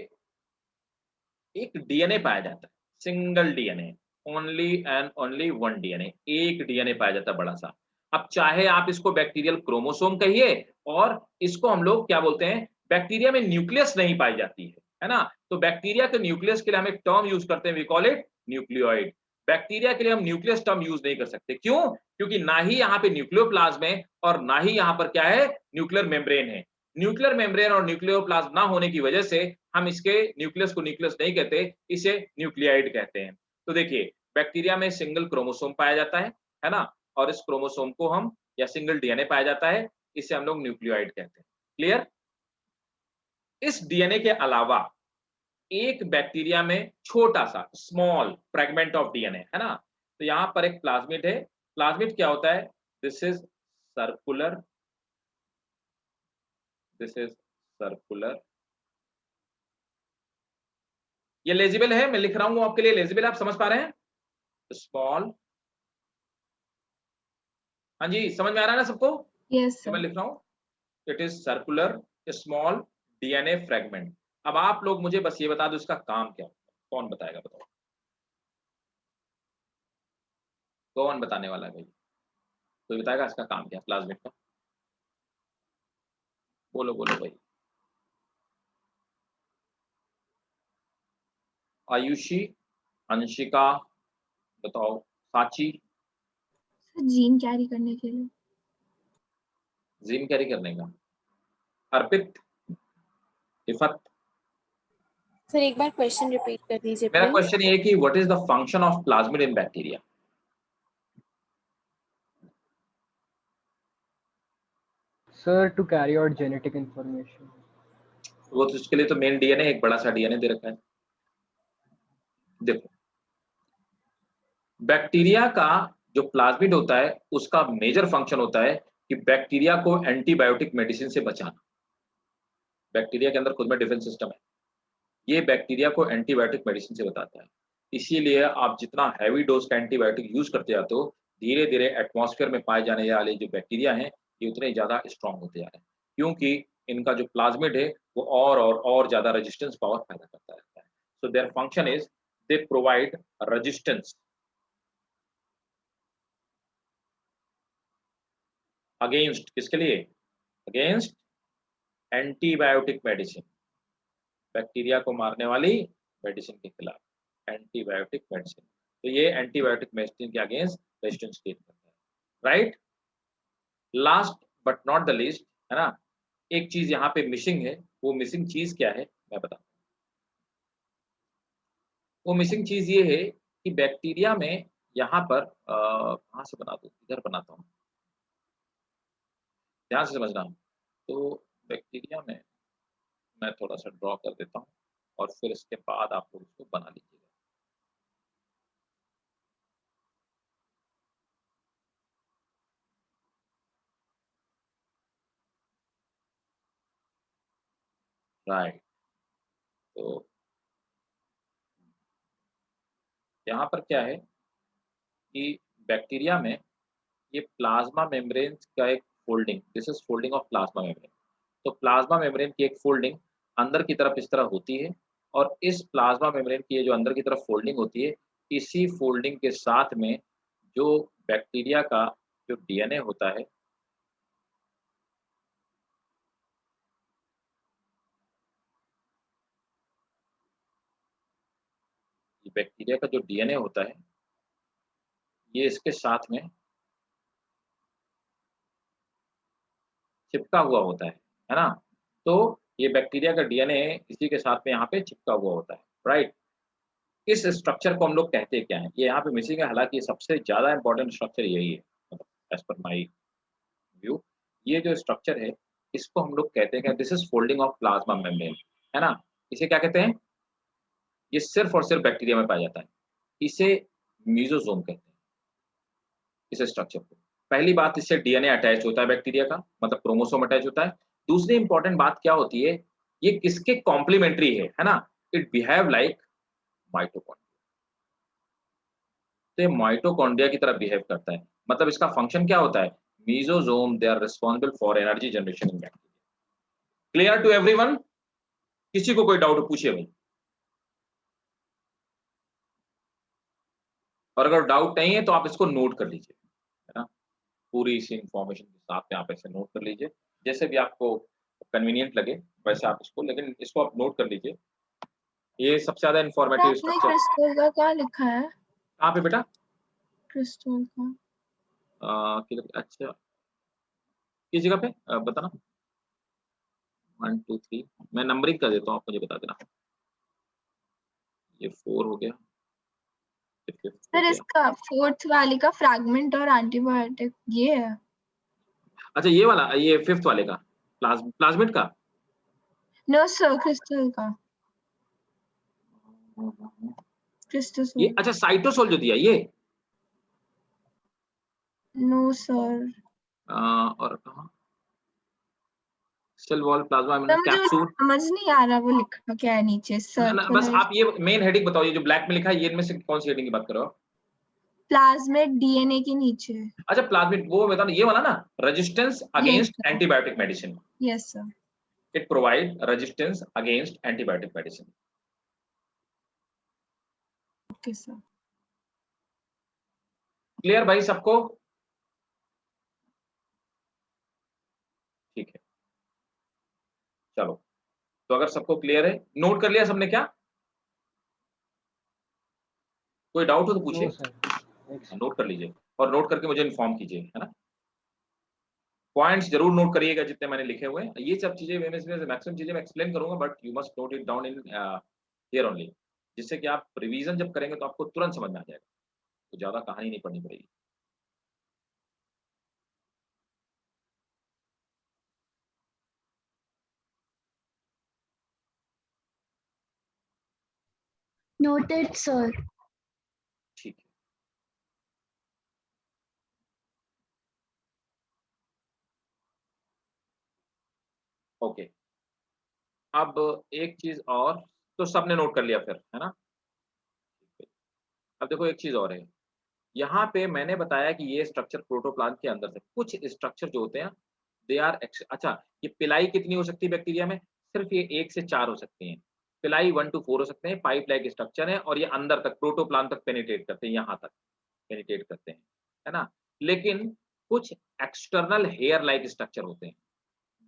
एक डीएनए पाया जाता है, single DNA, only and only one DNA, एक डीएनए पाया जाता है बड़ा सा। अब चाहे आप इसको बैक्टीरियल क्रोमोसोम कहिए, और इसको हम लोग क्या बोलते हैं, बैक्टीरिया में न्यूक्लियस नहीं पाई जाती है ना। तो बैक्टीरिया के न्यूक्लियस के लिए हम एक टर्म यूज करते हैं, we call it nucleoid. Bacteria के लिए हम न्यूक्लियस टर्म यूज नहीं कर सकते। क्यों? क्योंकि ना ही यहाँ पे न्यूक्लियोप्लाज्म है और ना ही यहाँ पर क्या है, न्यूक्लियर मेम्ब्रेन है। न्यूक्लियर मेम्ब्रेन और न्यूक्लियोप्लाज्म ना होने की वजह से हम इसके न्यूक्लियस को न्यूक्लियस नहीं कहते, इसे न्यूक्लियाइड कहते हैं। तो देखिए, बैक्टीरिया में सिंगल क्रोमोसोम पाया जाता है ना, और इस क्रोमोसोम को हम, या सिंगल डीएनए पाया जाता है, इसे हम लोग न्यूक्लियोइड कहते हैं। क्लियर? इस डीएनए के अलावा एक बैक्टीरिया में छोटा सा स्मॉल फ्रेगमेंट ऑफ डीएनए है ना, तो यहां पर एक प्लाज्मिड है। प्लाज्मिड क्या होता है? This is circular, this is circular. ये लेजिबल है, मैं लिख रहा हूं आपके लिए, लेजिबल, आप समझ पा रहे हैं? स्मॉल, हाँ जी, समझ में आ रहा है ना सबको? यस मैं सर। लिख रहा हूं, it is circular small DNA fragment. अब आप लोग मुझे बस ये बता दो इसका काम क्या होता है। कौन बताएगा? बताओ, कौन बताने वाला है भाई? कोई बताएगा इसका काम क्या प्लाज्मिड का? बोलो बोलो भाई। आयुषी, अंशिका, बताओ, साची। जीन कैरी करने के लिए। जीन कैरी करने का। अर्पित, इफत। सर एक बार क्वेश्चन रिपीट कर दीजिए मेरा प्लीज। क्वेश्चन ये है कि what is the function of plasmid in bacteria? Sir, to carry out genetic information. वो तो इसके लिए तो मेन डीएनए, एक बड़ा सा डीएनए दे रखा है। देखो, बैक्टीरिया का जो प्लाज्मिड होता है उसका मेजर फंक्शन होता है कि बैक्टीरिया को एंटीबायोटिक मेडिसिन से बचाना। बैक्टीरिया के अंदर खुद में डिफेंस सिस्टम है, ये बैक्टीरिया को एंटीबायोटिक मेडिसिन से बताता है। इसीलिए आप जितना हैवी डोज का एंटीबायोटिक यूज करते जाते हो, धीरे धीरे एटमॉस्फेयर में पाए जाने वाले जो बैक्टीरिया हैं ये उतने ज्यादा स्ट्रांग होते जा रहे हैं, क्योंकि इनका जो प्लाज्मिड है वो और ज्यादा रेजिस्टेंस पावर पैदा करता रहता है। So their function is they provide resistance against, किसके लिए? अगेंस्ट एंटीबायोटिक मेडिसिन, बैक्टीरिया को मारने वाली मेडिसिन के खिलाफ, एंटीबायोटिक मेडिसिन। तो ये एंटीबायोटिक मेडिसिन के अगेंस्ट रेजिस्टेंस क्रिएट करता है, right? Last but not the least, है ना, एक चीज यहाँ पे मिसिंग है। वो मिसिंग चीज क्या है मैं बताता हूँ। वो मिसिंग चीज ये है कि बैक्टीरिया में यहाँ पर कहाँ से बना दूँ, इधर बनाता हूँ, ध्यान से समझना। तो बैक्टीरिया में मैं थोड़ा सा ड्रॉ कर देता हूँ और फिर इसके बाद आप लोग इसको बना लीजिएगा। राइट, तो यहाँ पर क्या है कि बैक्टीरिया में ये प्लाज्मा मेम्ब्रेन का एक folding, this is folding of plasma membrane. तो प्लाज्मा मेम्ब्रेन की एक फोल्डिंग अंदर की तरफ इस तरह होती है, और इस प्लाज्मा मेम्ब्रेन की जो अंदर की तरफ फोल्डिंग होती है, इसी फोल्डिंग के साथ में जो बैक्टीरिया का जो डीएनए होता है, बैक्टीरिया का जो डीएनए होता है ये इसके साथ में चिपका हुआ होता है ना। तो ये बैक्टीरिया का डीएनए इसी के साथ में यहाँ पे चिपका हुआ होता है, राइट? इस स्ट्रक्चर को हम लोग कहते क्या है, ये यहाँ पे मिसिंग है, हालांकि सबसे ज्यादा इंपॉर्टेंट स्ट्रक्चर यही है, एज पर माय व्यू। ये जो स्ट्रक्चर है इसको हम लोग कहते हैं, this is folding of plasma membrane, है ना। इसे क्या कहते हैं? ये सिर्फ और सिर्फ बैक्टीरिया में पाया जाता है, इसे मीजोजोम कहते हैं, इस स्ट्रक्चर को। पहली बात, इससे डीएनए अटैच होता है बैक्टीरिया का, मतलब क्रोमोसोम अटैच होता है। दूसरी इंपॉर्टेंट बात क्या होती है, ये किसके कॉम्प्लीमेंट्री है ना, इट बिहेव लाइक माइटोकॉन्ड्रिया। तो ये माइटोकॉन्ड्रिया की तरह बिहेव करता है, मतलब इसका फंक्शन क्या होता है, mesosome they are responsible for energy generation in bacteria. Clear to everyone? किसी को कोई डाउट पूछिए भाई, और अगर डाउट नहीं है तो आप इसको नोट कर लीजिए, है ना, पूरी इसी इंफॉर्मेशन के साथ में आप ऐसे नोट कर लीजिए, जैसे भी आपको कन्वीनियंट लगे वैसे आप इसको, लेकिन इसको आप नोट कर लीजिए। ये सबसे ज्यादा इंफॉर्मेटिव आपने स्ट्रक्चर। क्रिस्टल का क्या लिखा है? कहाँ पे बेटा? क्रिस्टल का अच्छा किस जगह पे बताना। 1 2 3 मैं नंबरिंग कर देता हूँ, आप मुझे बता देना। ये 4 हो गया, ये 5th हो सर गया। इसका फोर्थ वाले का फ्रैगमेंट और एंटीबायोटिक ये है। अच्छा ये वाला, ये 5th वाले का प्लाज्मिड का। नो सर क्रिस्टल का क्रिस्टोसोल। ये अच्छा साइटोसोल जो दिया ये। नो सर और कहाँ? सेल वॉल प्लाज्मा सर मुझे कैप्सूल। समझ नहीं आ रहा वो लिखा क्या है नीचे बस सर्कुलर आप ये मेन हेडिंग बताओ, ये जो ब्लैक में लिखा है ये इनमें से कौन सी हेडिंग की बात कर रहे हो? प्लाज्मिड डीएनए के नीचे। अच्छा प्लाज्मिड, वो बताओ ये वाला ना, resistance yes against antibiotic medicine. Yes sir. It provide resistance against antibiotic medicine. Okay sir. Clear भाई सबको? ठीक है चलो, तो अगर सबको क्लियर है, नोट कर लिया सबने क्या? कोई डाउट हो तो नो पूछिए। सर, एक नोट कर लीजिए और नोट करके मुझे इन्फॉर्म कीजिए, है ना। पॉइंट्स जरूर नोट करिएगा जितने मैंने लिखे हुए हैं। ये सब चीजें मैक्सिमम चीजें मैं एक्सप्लेन करूंगा, but you must note it down in here only, जिससे कि आप रिवीजन जब करेंगे तो आपको तुरंत समझ में आ जाएगा, तो ज्यादा कहानी नहीं पढ़नी पड़ेगी। Noted, sir. ठीक है, ओके। अब एक चीज और, तो सबने नोट कर लिया फिर, है ना। अब देखो एक चीज और है, यहाँ पे मैंने बताया कि ये स्ट्रक्चर प्रोटोप्लाज्म के अंदर से कुछ स्ट्रक्चर जो होते हैं दे आर अच्छा, ये पिलाई कितनी हो सकती है बैक्टीरिया में? सिर्फ ये 1 से 4 हो सकती हैं। पिलाई 1 to 4 हो सकते हैं, पाइप लाइक स्ट्रक्चर है और ये अंदर तक प्रोटोप्लाज्म तक पेनिट्रेट करते हैं, यहाँ तक पेनिट्रेट करते हैं, है ना। लेकिन कुछ एक्सटर्नल हेयर लाइक स्ट्रक्चर होते हैं,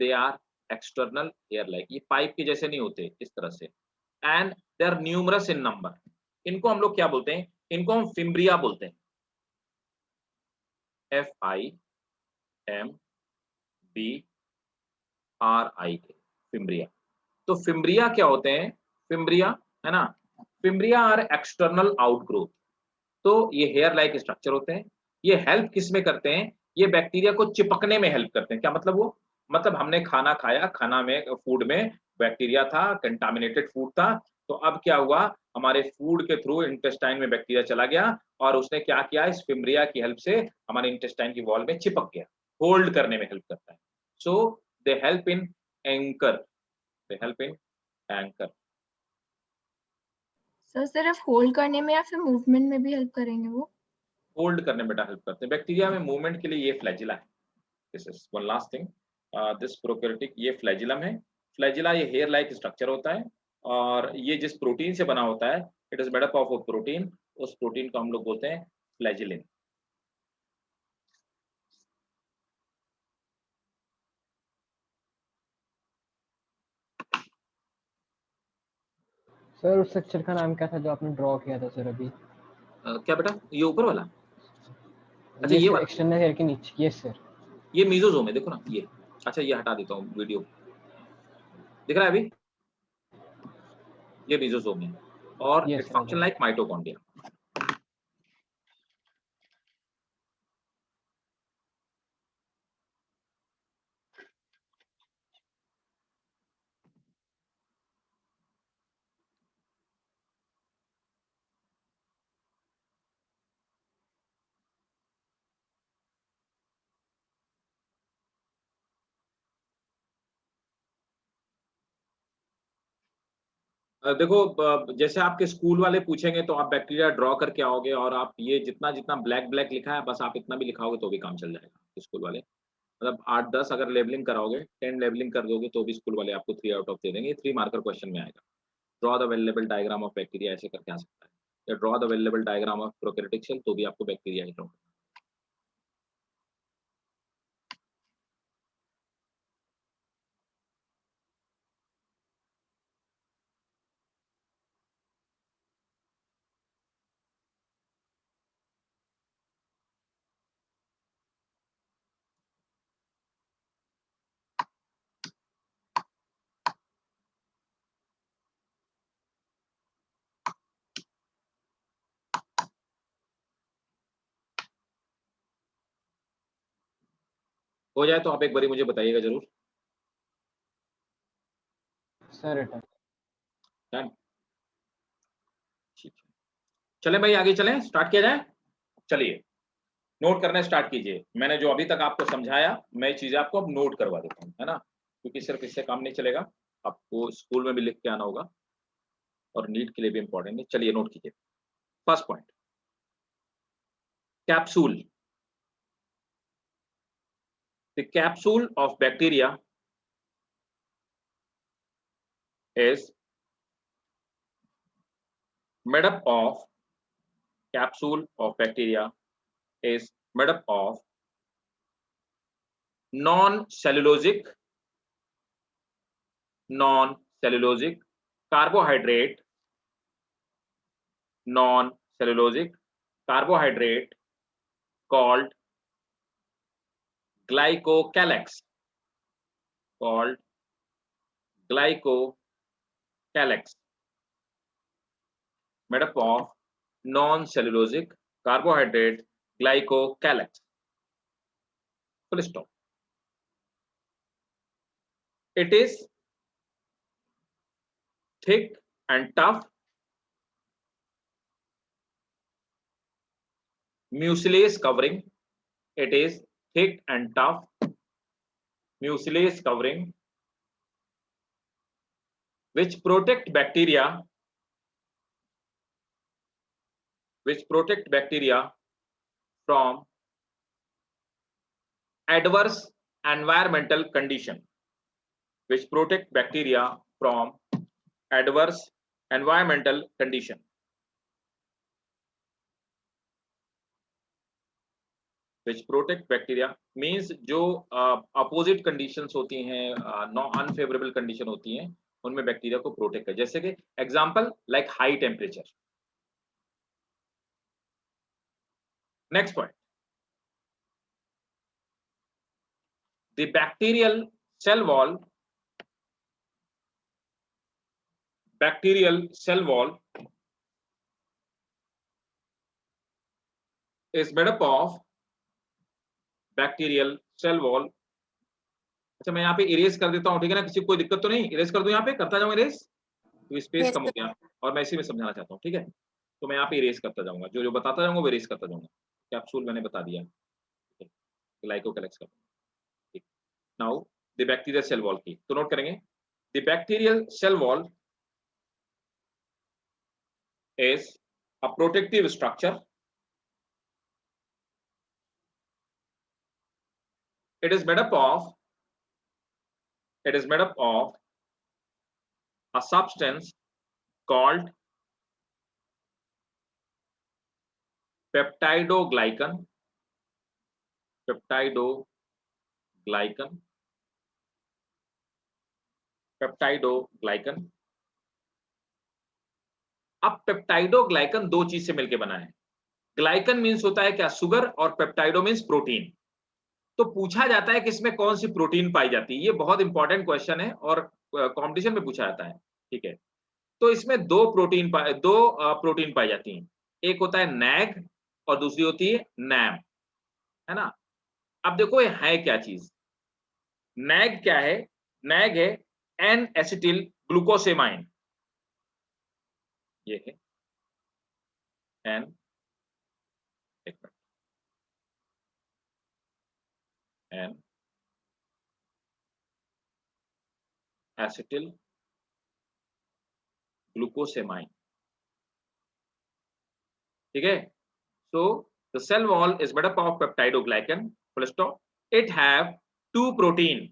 they are external hair like, ये पाइप के जैसे नहीं होते इस तरह से, and they are numerous in number. इनको हम लोग क्या बोलते हैं? इनको हम फिम्ब्रिया बोलते हैं, FIMBRIA, फिम्ब्रिया। तो फिम्ब्रिया क्या होते हैं? फिम्ब्रिया, है ना, फिम्ब्रिया आर एक्सटर्नल आउटग्रोथ। तो ये हेयर लाइक स्ट्रक्चर होते हैं। ये हेल्प किस में करते हैं? ये बैक्टीरिया को चिपकने में हेल्प करते हैं। क्या मतलब वो? मतलब हमने खाना खाया, खाना में फूड में बैक्टीरिया था, कंटामिनेटेड फूड था, तो अब क्या हुआ, हमारे फूड के थ्रू इंटेस्टाइन में बैक्टीरिया चला गया और उसने क्या किया, इस फिम्ब्रिया की हेल्प से हमारे इंटेस्टाइन की वॉल में चिपक गया, होल्ड करने में हेल्प करता है। So they help in anchor, they help in anchor. Sir सिर्फ होल्ड करने में या फिर मूवमेंट में भी हेल्प करेंगे वो? होल्ड करने में हेल्प करते हैं। बैक्टीरिया में मूवमेंट के लिए ये फ्लैजिला है। This is one last thing, this prokaryotic, ये फ्लैजिलम है। फ्लैजिला ये हेयर लाइक स्ट्रक्चर होता है और ये जिस प्रोटीन से बना होता है, it is made up of a protein, उस प्रोटीन को हम लोग बोलते हैं फ्लैजिलिन। सर उस स्ट्रक्चर का नाम क्या था जो आपने ड्रॉ किया था सर अभी? क्या बेटा? ये ऊपर वाला? अच्छा ये ये सर वाला, एक्सटर्नल हेयर के नीचे, यस सर। ये मीजोजोम है, देखो ना ये। अच्छा ये हटा देता हूँ वीडियो, दिख रहा है अभी? ये मीजोजोम है और yes it sir, function like mitochondria. देखो जैसे आपके स्कूल वाले पूछेंगे तो आप बैक्टीरिया ड्रॉ करके आओगे और आप ये जितना जितना ब्लैक ब्लैक लिखा है बस आप इतना भी लिखाओगे तो भी काम चल जाएगा स्कूल वाले। मतलब 8-10 अगर लेबलिंग कराओगे, 10 लेबलिंग कर दोगे तो भी स्कूल वाले आपको 3 आउट ऑफ दे देंगे। 3 मार्कर क्वेश्चन में आएगा। Draw the available diagram of bacteria ऐसे करके आ सकता है, या draw the available diagram of prokaryotic cell, तो भी आपको बैक्टीरिया ही ड्रॉ। हो जाए तो आप एक बारी मुझे बताइएगा जरूर। Sir return. डन, ठीक है। चलें भाई, आगे चलें, स्टार्ट किया जाए। चलिए नोट करना स्टार्ट कीजिए। मैंने जो अभी तक आपको समझाया, मैं चीजें आपको अब नोट करवा देता हूँ, है ना, क्योंकि सिर्फ इससे काम नहीं चलेगा, आपको स्कूल में भी लिख के आना होगा और नीट के लिए भी इंपॉर्टेंट है। चलिए नोट कीजिए। First point, capsule. The capsule of bacteria is made up of capsule of bacteria is made up of non-cellulosic carbohydrate, non-cellulosic carbohydrate called glycocalyx, called glycocalyx, made up of non-cellulosic carbohydrate glycocalyx. Full stop. It is thick and tough, mucilage covering. It is thick and tough, mucilage covering, which protect bacteria from adverse environmental condition, which protect bacteria from adverse environmental condition. Which protect bacteria means जो opposite conditions होती हैं, unfavorable condition होती हैं, उनमें बैक्टीरिया को प्रोटेक्ट कर, जैसे कि example like high temperature. Next point, the bacterial cell wall is made up of bacterial cell wall. अच्छा मैं यहाँ पे इरेज कर देता हूँ, ठीक है ना, किसी को कोई दिक्कत तो नहीं, इरेज कर दूं, यहाँ पे करता जाऊँ इरेज, तो स्पेस Yes, कम हो गया और मैं इसी में समझाना चाहता हूँ, ठीक है। तो मैं यहाँ पे इरेज करता जाऊंगा, जो जो बताता जाऊंगा वो इरेज करता जाऊंगा। कैप्सूल मैंने बता दिया, ग्लाइकोकैलिक्स का, ठीक। Now the bacterial cell wall की तो नोट करेंगे, the bacterial cell wall is a protective structure. It is made up of a substance called peptidoglycan. अब पेप्टाइडोग्लाइकन दो चीज से मिलकर बना है। ग्लाइकन मीन्स होता है क्या, शुगर, और पेप्टाइडो मीन्स प्रोटीन। तो पूछा जाता है कि इसमें कौन सी प्रोटीन पाई जाती है, ये बहुत इंपॉर्टेंट क्वेश्चन है और कंपटीशन में पूछा जाता है, ठीक है। तो इसमें दो प्रोटीन पाई जाती हैं, एक होता है नैग और दूसरी होती है नैम, है ना। अब देखो ये है क्या चीज, नैग क्या है, नैग है एन एसिटिल ग्लूकोसेमाइन, ये है एन एसिटिल ग्लूकोसेमाइन, ठीक है। So the cell wall is made up of peptidoglycan, full stop. It have two protein,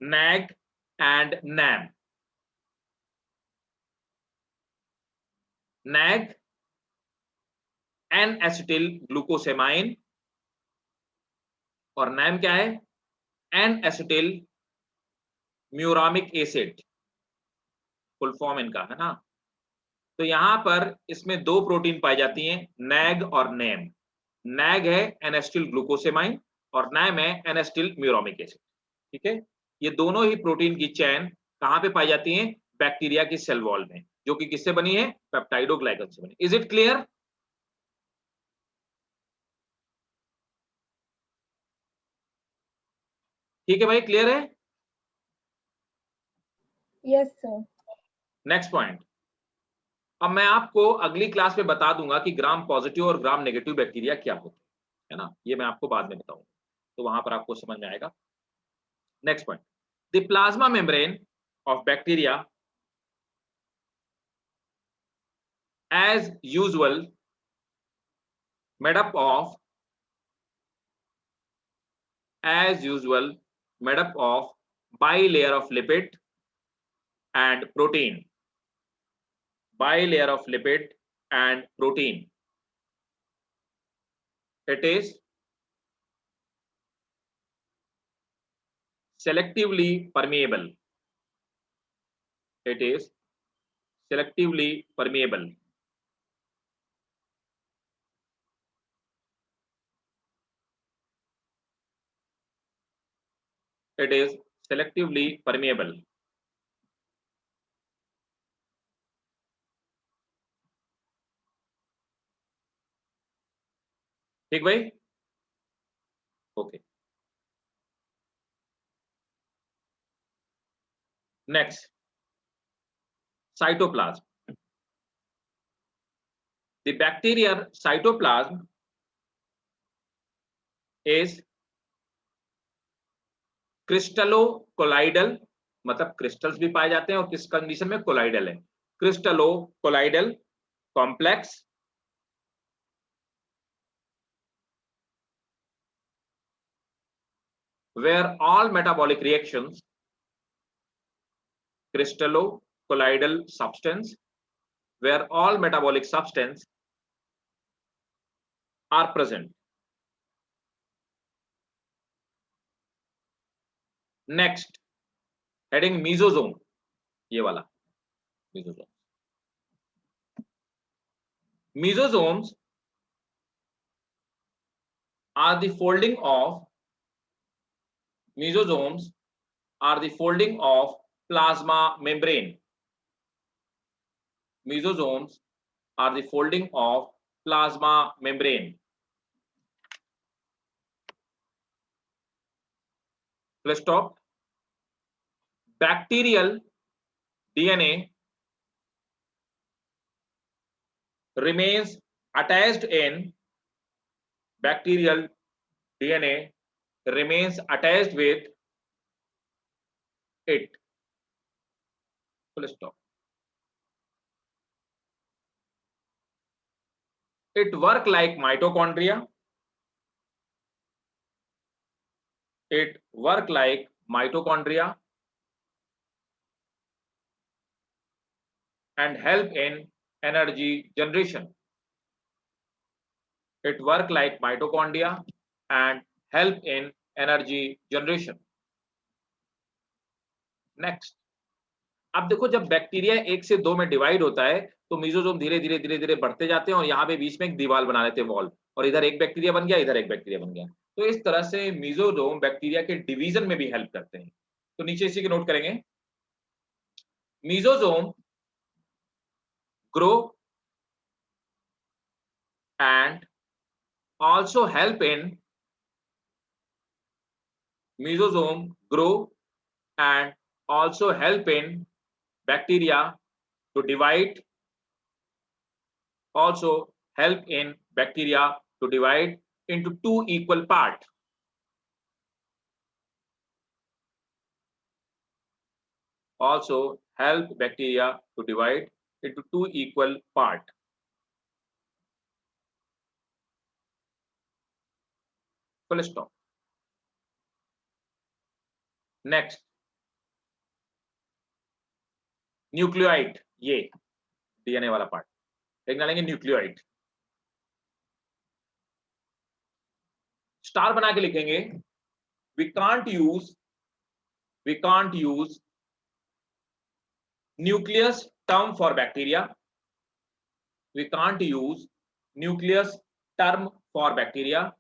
nag and nam. nag n acetyl glucosamine और nam क्या है, n acetyl muramic acid, full form इनका, है ना। तो यहां पर इसमें दो प्रोटीन पाई जाती हैं, nag और nam। nag है n acetyl ग्लूकोसेमाइन और nam है n acetyl म्यूरामिक एसिड, ठीक है। ये दोनों ही प्रोटीन की चेन कहां पे पाई जाती है, बैक्टीरिया की सेल वॉल में, जो कि किससे बनी है, पेप्टाइडोग्लाइकन से बनी। Is it clear? ठीक है भाई, क्लियर है? Yes, sir. नेक्स्ट पॉइंट, अब मैं आपको अगली क्लास में बता दूंगा कि ग्राम पॉजिटिव और ग्राम नेगेटिव बैक्टीरिया क्या होते हैं, है ना, ये मैं आपको बाद में बताऊंगा, तो वहां पर आपको समझ में आएगा। Next point, the plasma membrane of bacteria as usual made up of bilayer of lipid and protein, bilayer of lipid and protein. It is selectively permeable. It is selectively permeable. It is selectively permeable. ठीक भाई, okay. Next, cytoplasm. The bacterial cytoplasm is क्रिस्टलोकोलाइडल, मतलब क्रिस्टल्स भी पाए जाते हैं और किस कंडीशन में, कोलाइडल है, क्रिस्टलोकोलाइडल complex where all metabolic reactions, crystallocolloidal substance, where all metabolic substance are present. Next, heading mesosome, ये वाला mesosome. Mesosomes are the folding of plasma membrane. Mesosomes are the folding of plasma membrane. Let's stop. Bacterial DNA remains attached in bacterial DNA remains attached with it. Full stop. It work like mitochondria. It work like mitochondria and help in energy generation. It work like mitochondria and help in energy generation. Next, अब देखो जब बैक्टीरिया 1 से 2 में डिवाइड होता है तो मेसोसोम धीरे धीरे धीरे धीरे बढ़ते जाते हैं और यहाँ पे बीच में एक दीवार बना लेते हैं, वॉल, और इधर एक बैक्टीरिया बन गया, इधर एक बैक्टीरिया बन गया। तो इस तरह से मेसोसोम बैक्टीरिया के डिवीजन में भी हेल्प करते हैं। तो नीचे इसी के नोट करेंगे, mesosome grow and also help in mesosome grow and also help in bacteria to divide, also help in bacteria to divide into 2 equal parts. Also help bacteria to divide into 2 equal parts. Full stop. Next, nucleoid, ये डीएनए वाला पार्ट एक डालेंगे, न्यूक्लियोइड स्टार बना के लिखेंगे। we can't use nucleus term for bacteria. We can't use nucleus term for bacteria.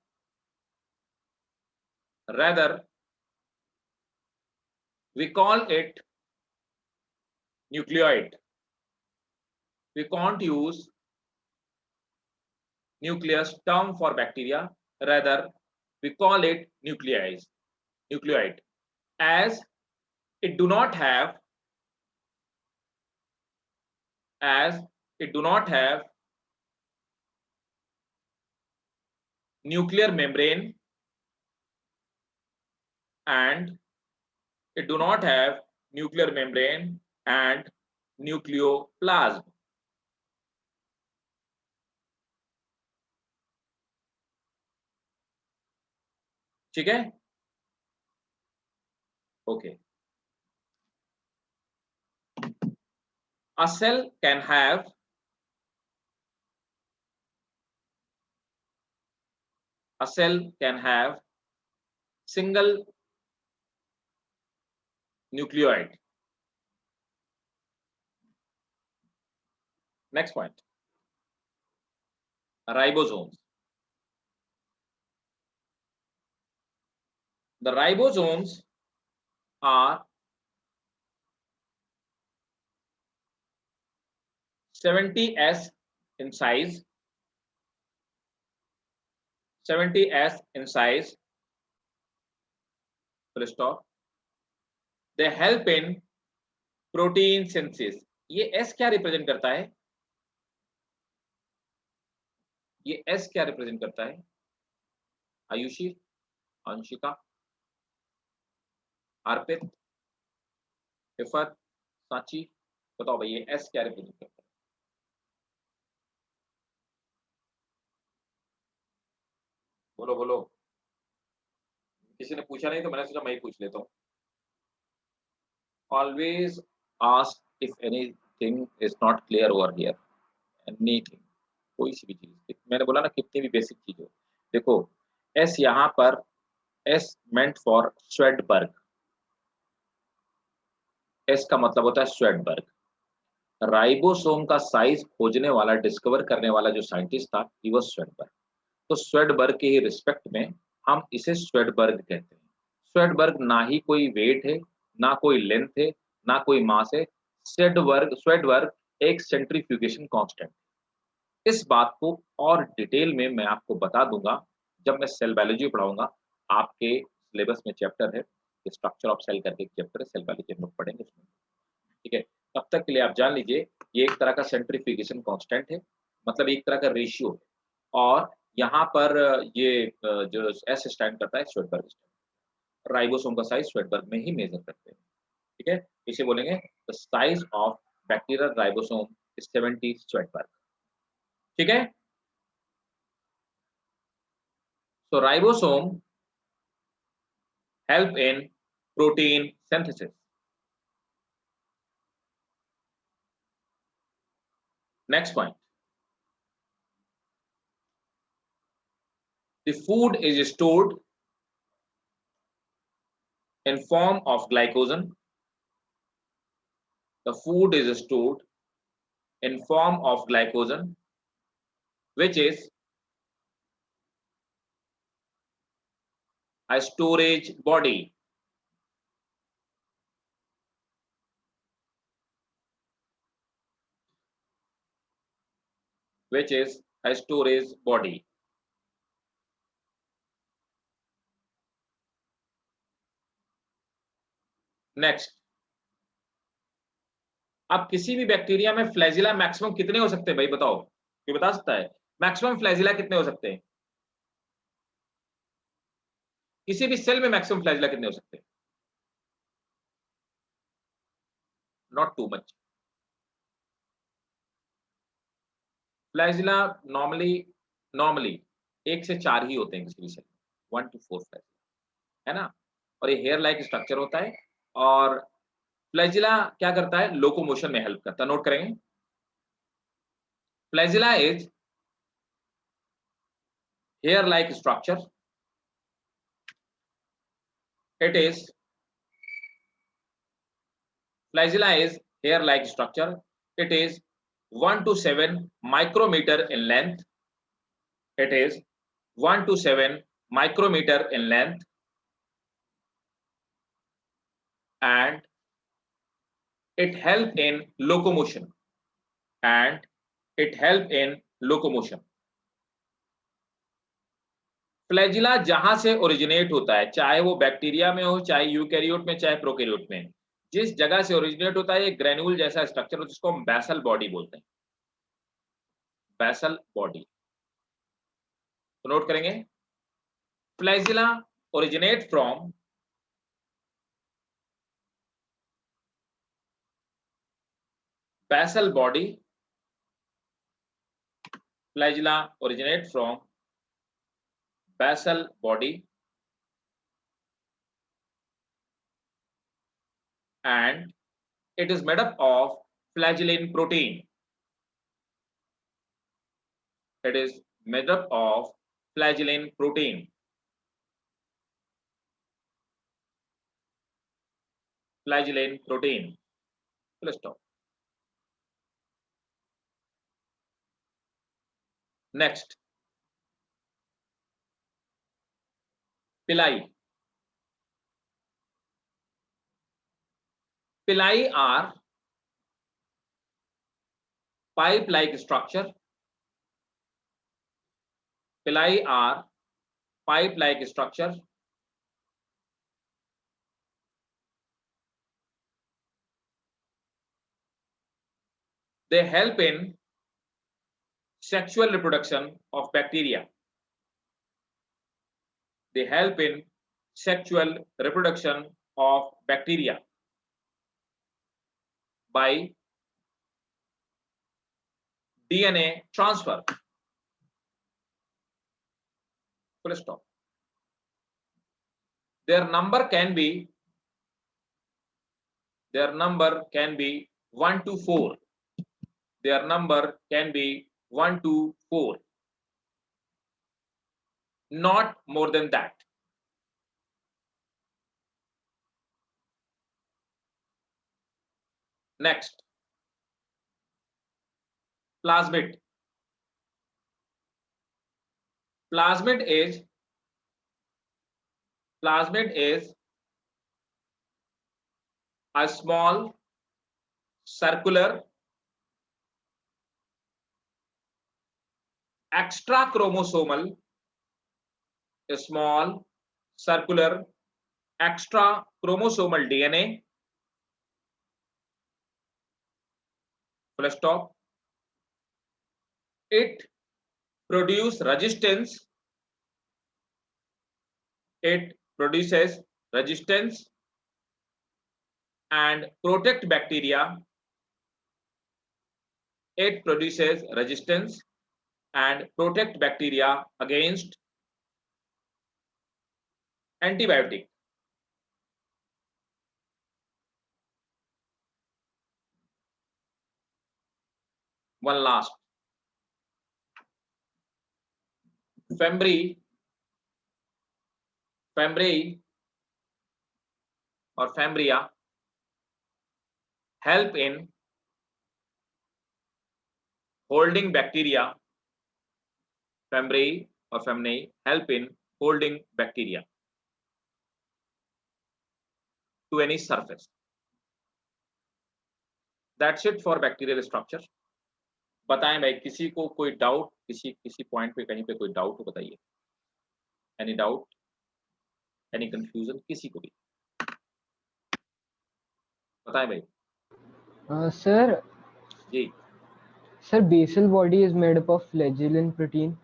Rather, we call it nucleoid. We can't use nucleus term for bacteria. Rather, we call it nucleoid. as it do not have nuclear membrane and nucleoplasm. ठीक है? Okay. A cell can have single nucleoid. Next point. Ribosomes. The ribosomes are 70s in size. 70s in size. Full stop. They help in protein synthesis. ये S क्या रिप्रेजेंट करता है? ये S क्या रिप्रेजेंट करता है? आयुषी, अंशिका, अर्पित, इफत, साची, बताओ भाई ये S क्या रिप्रेजेंट करता है? बोलो बोलो। किसी ने पूछा नहीं तो मैंने सोचा मैं ही पूछ लेता हूँ। Always ask if anything is not clear over here. Anything, कोई सी भी चीज। मैंने बोला ना कितनी भी बेसिक चीज हो। देखो S यहाँ पर S meant for Swedberg. S का मतलब होता है स्वेडबर्ग। राइबोसोम का साइज खोजने वाला, डिस्कवर करने वाला जो साइंटिस्ट था ही वाज स्वेडबर्ग। तो स्वेडबर्ग के ही रिस्पेक्ट में हम इसे स्वेडबर्ग कहते हैं। स्वेडबर्ग ना ही कोई वेट है, ना कोई लेंथ है, ना कोई मास है। स्वेडबर्ग एक सेंट्रीफ्यूगेशन कांस्टेंट। इस बात को और डिटेल में मैं आपको बता दूंगा जब मैं सेल बायोलॉजी पढ़ाऊंगा। आपके सिलेबस में चैप्टर है स्ट्रक्चर ऑफ सेल करके एक चैप्टर है, सेल बायोलॉजी हम लोग पढ़ेंगे उसमें। ठीक है, तब तक के लिए आप जान लीजिए ये एक तरह का सेंट्रीफ्यूगेशन कांस्टेंट है, मतलब एक तरह का रेशियो है। और यहाँ पर ये जो एस स्टैंड करता है स्वेडबर्ग स्टैंड। राइबोसोम का साइज स्वेडबर्ग में ही मेजर करते हैं। ठीक है, इसे बोलेंगे the size of bacterial ribosome is 70 Svedberg. ठीक है, so ribosome help in protein synthesis. Next point, the food is stored in form of glycogen. The food is stored in form of glycogen, which is a storage body. Which is a storage body. Next, अब किसी भी बैक्टीरिया में फ्लैजिला मैक्सिमम कितने हो सकते हैं भाई बताओ? ये बता सकता है मैक्सिमम फ्लैजिला कितने हो सकते हैं? किसी भी सेल में मैक्सिमम फ्लैजिला कितने हो सकते हैं? Not too much. Flagella normally 1 से 4 ही होते हैं किसी भी सेल में, 1 to 4 फ्लैजिला, है ना? और ये हेयर लाइक स्ट्रक्चर होता है। और फ्लैजिला क्या करता है? लोकोमोशन में हेल्प करता है। नोट करेंगे, flagella is here like structure. It is flagella is hair-like structure. It is 1 to 7 micrometer in length. It is 1 to 7 micrometer in length, and it help in locomotion. And it help in locomotion. Flagella जहां से ओरिजिनेट होता है, चाहे वो बैक्टीरिया में हो, चाहे यूकैरियोट में, चाहे प्रोकैरियोट में, जिस जगह से ओरिजिनेट होता है, एक ग्रेन्यूल जैसा स्ट्रक्चर हो जिसको हम बेसल बॉडी बोलते हैं, बेसल बॉडी। तो नोट करेंगे, flagella originate from basal body. Flagella originate from basal body and it is made up of flagellin protein. It is made up of flagellin protein. Flagellin protein. Let's stop. Next, pili. Pili are pipe-like structure. Pili are pipe-like structure. They help in sexual reproduction of bacteria. They help in sexual reproduction of bacteria by DNA transfer. Full stop. Their number can be 1 to 4. Their number can be 1 to 4. Not more than that. Next, plasmid. Plasmid is a small circular extra chromosomal, a small circular extra chromosomal DNA. Full stop. It produces resistance. It produces resistance and protect bacteria. It produces resistance and protect bacteria against antibiotic. One last. Fembri or Fembria help in holding bacteria. Fembri or Femni help in holding bacteria to any surface. That's it for bacterial structure. बताएं भाई, किसी को कोई डाउट, किसी पॉइंट पे कहीं पे कोई डाउट हो बताइए. एनी डाउट, एनी कंफ्यूजन, किसी को भी बताएं भाई. सर जी. Sir basal body is made up of flagellin protein.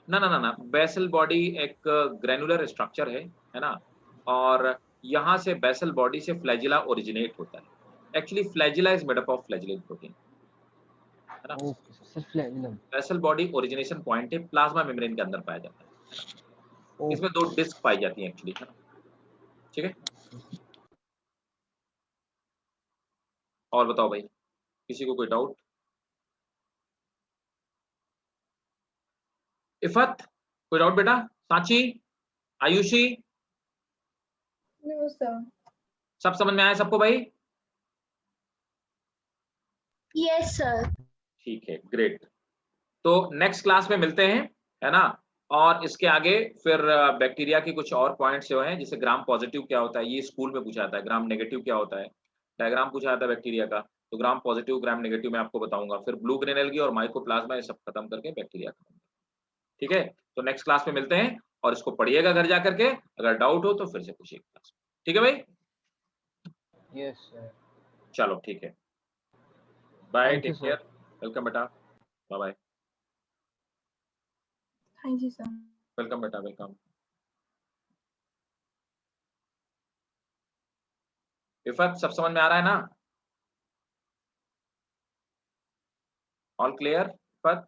ना, बेसल बॉडी एक ग्रेनुलर स्ट्रक्चर है ना, और यहाँ से बेसल बॉडी से फ्लैजिला ओरिजिनेट होता है. Actually flagella is made up of flagellin protein, है ना. Okay sir, flagellum. Basal body origination point है, प्लाज्मा मेम्ब्रेन के अंदर पाया जाता है. इसमें 2 डिस्क पाई जाती हैं एक्चुअली, है ना. ठीक है, और बताओ भाई, किसी को कोई डाउट? इफत, कोई डाउट बेटा? Sanchi, Ayushi, No, sir. सब समझ में आया सबको भाई? Yes, sir. ठीक है, ग्रेट. तो नेक्स्ट क्लास में मिलते हैं, है ना. और इसके आगे फिर बैक्टीरिया के कुछ और पॉइंट्स जो हैं, जैसे ग्राम पॉजिटिव क्या होता है, ये स्कूल में पूछा जाता है. ग्राम नेगेटिव क्या होता है, डायग्राम पूछा जाता है बैक्टीरिया का. तो ग्राम पॉजिटिव, ग्राम नेगेटिव मैं आपको बताऊंगा. फिर ब्लू ग्रेन एल्गी और माइकोप्लाज्मा, ये सब खत्म करके बैक्टीरिया खत्म. ठीक है, तो नेक्स्ट क्लास में मिलते हैं. और इसको पढ़िएगा घर जा करके, अगर डाउट हो तो फिर से पूछिए क्लास। ठीक है भाई? Yes sir. चलो ठीक है, bye, Thank you, take sir. Care, welcome बेटा, bye bye, thank you sir. Welcome बेटा, वेलकम। इफत सब समझ में आ रहा है ना? All clear इफत?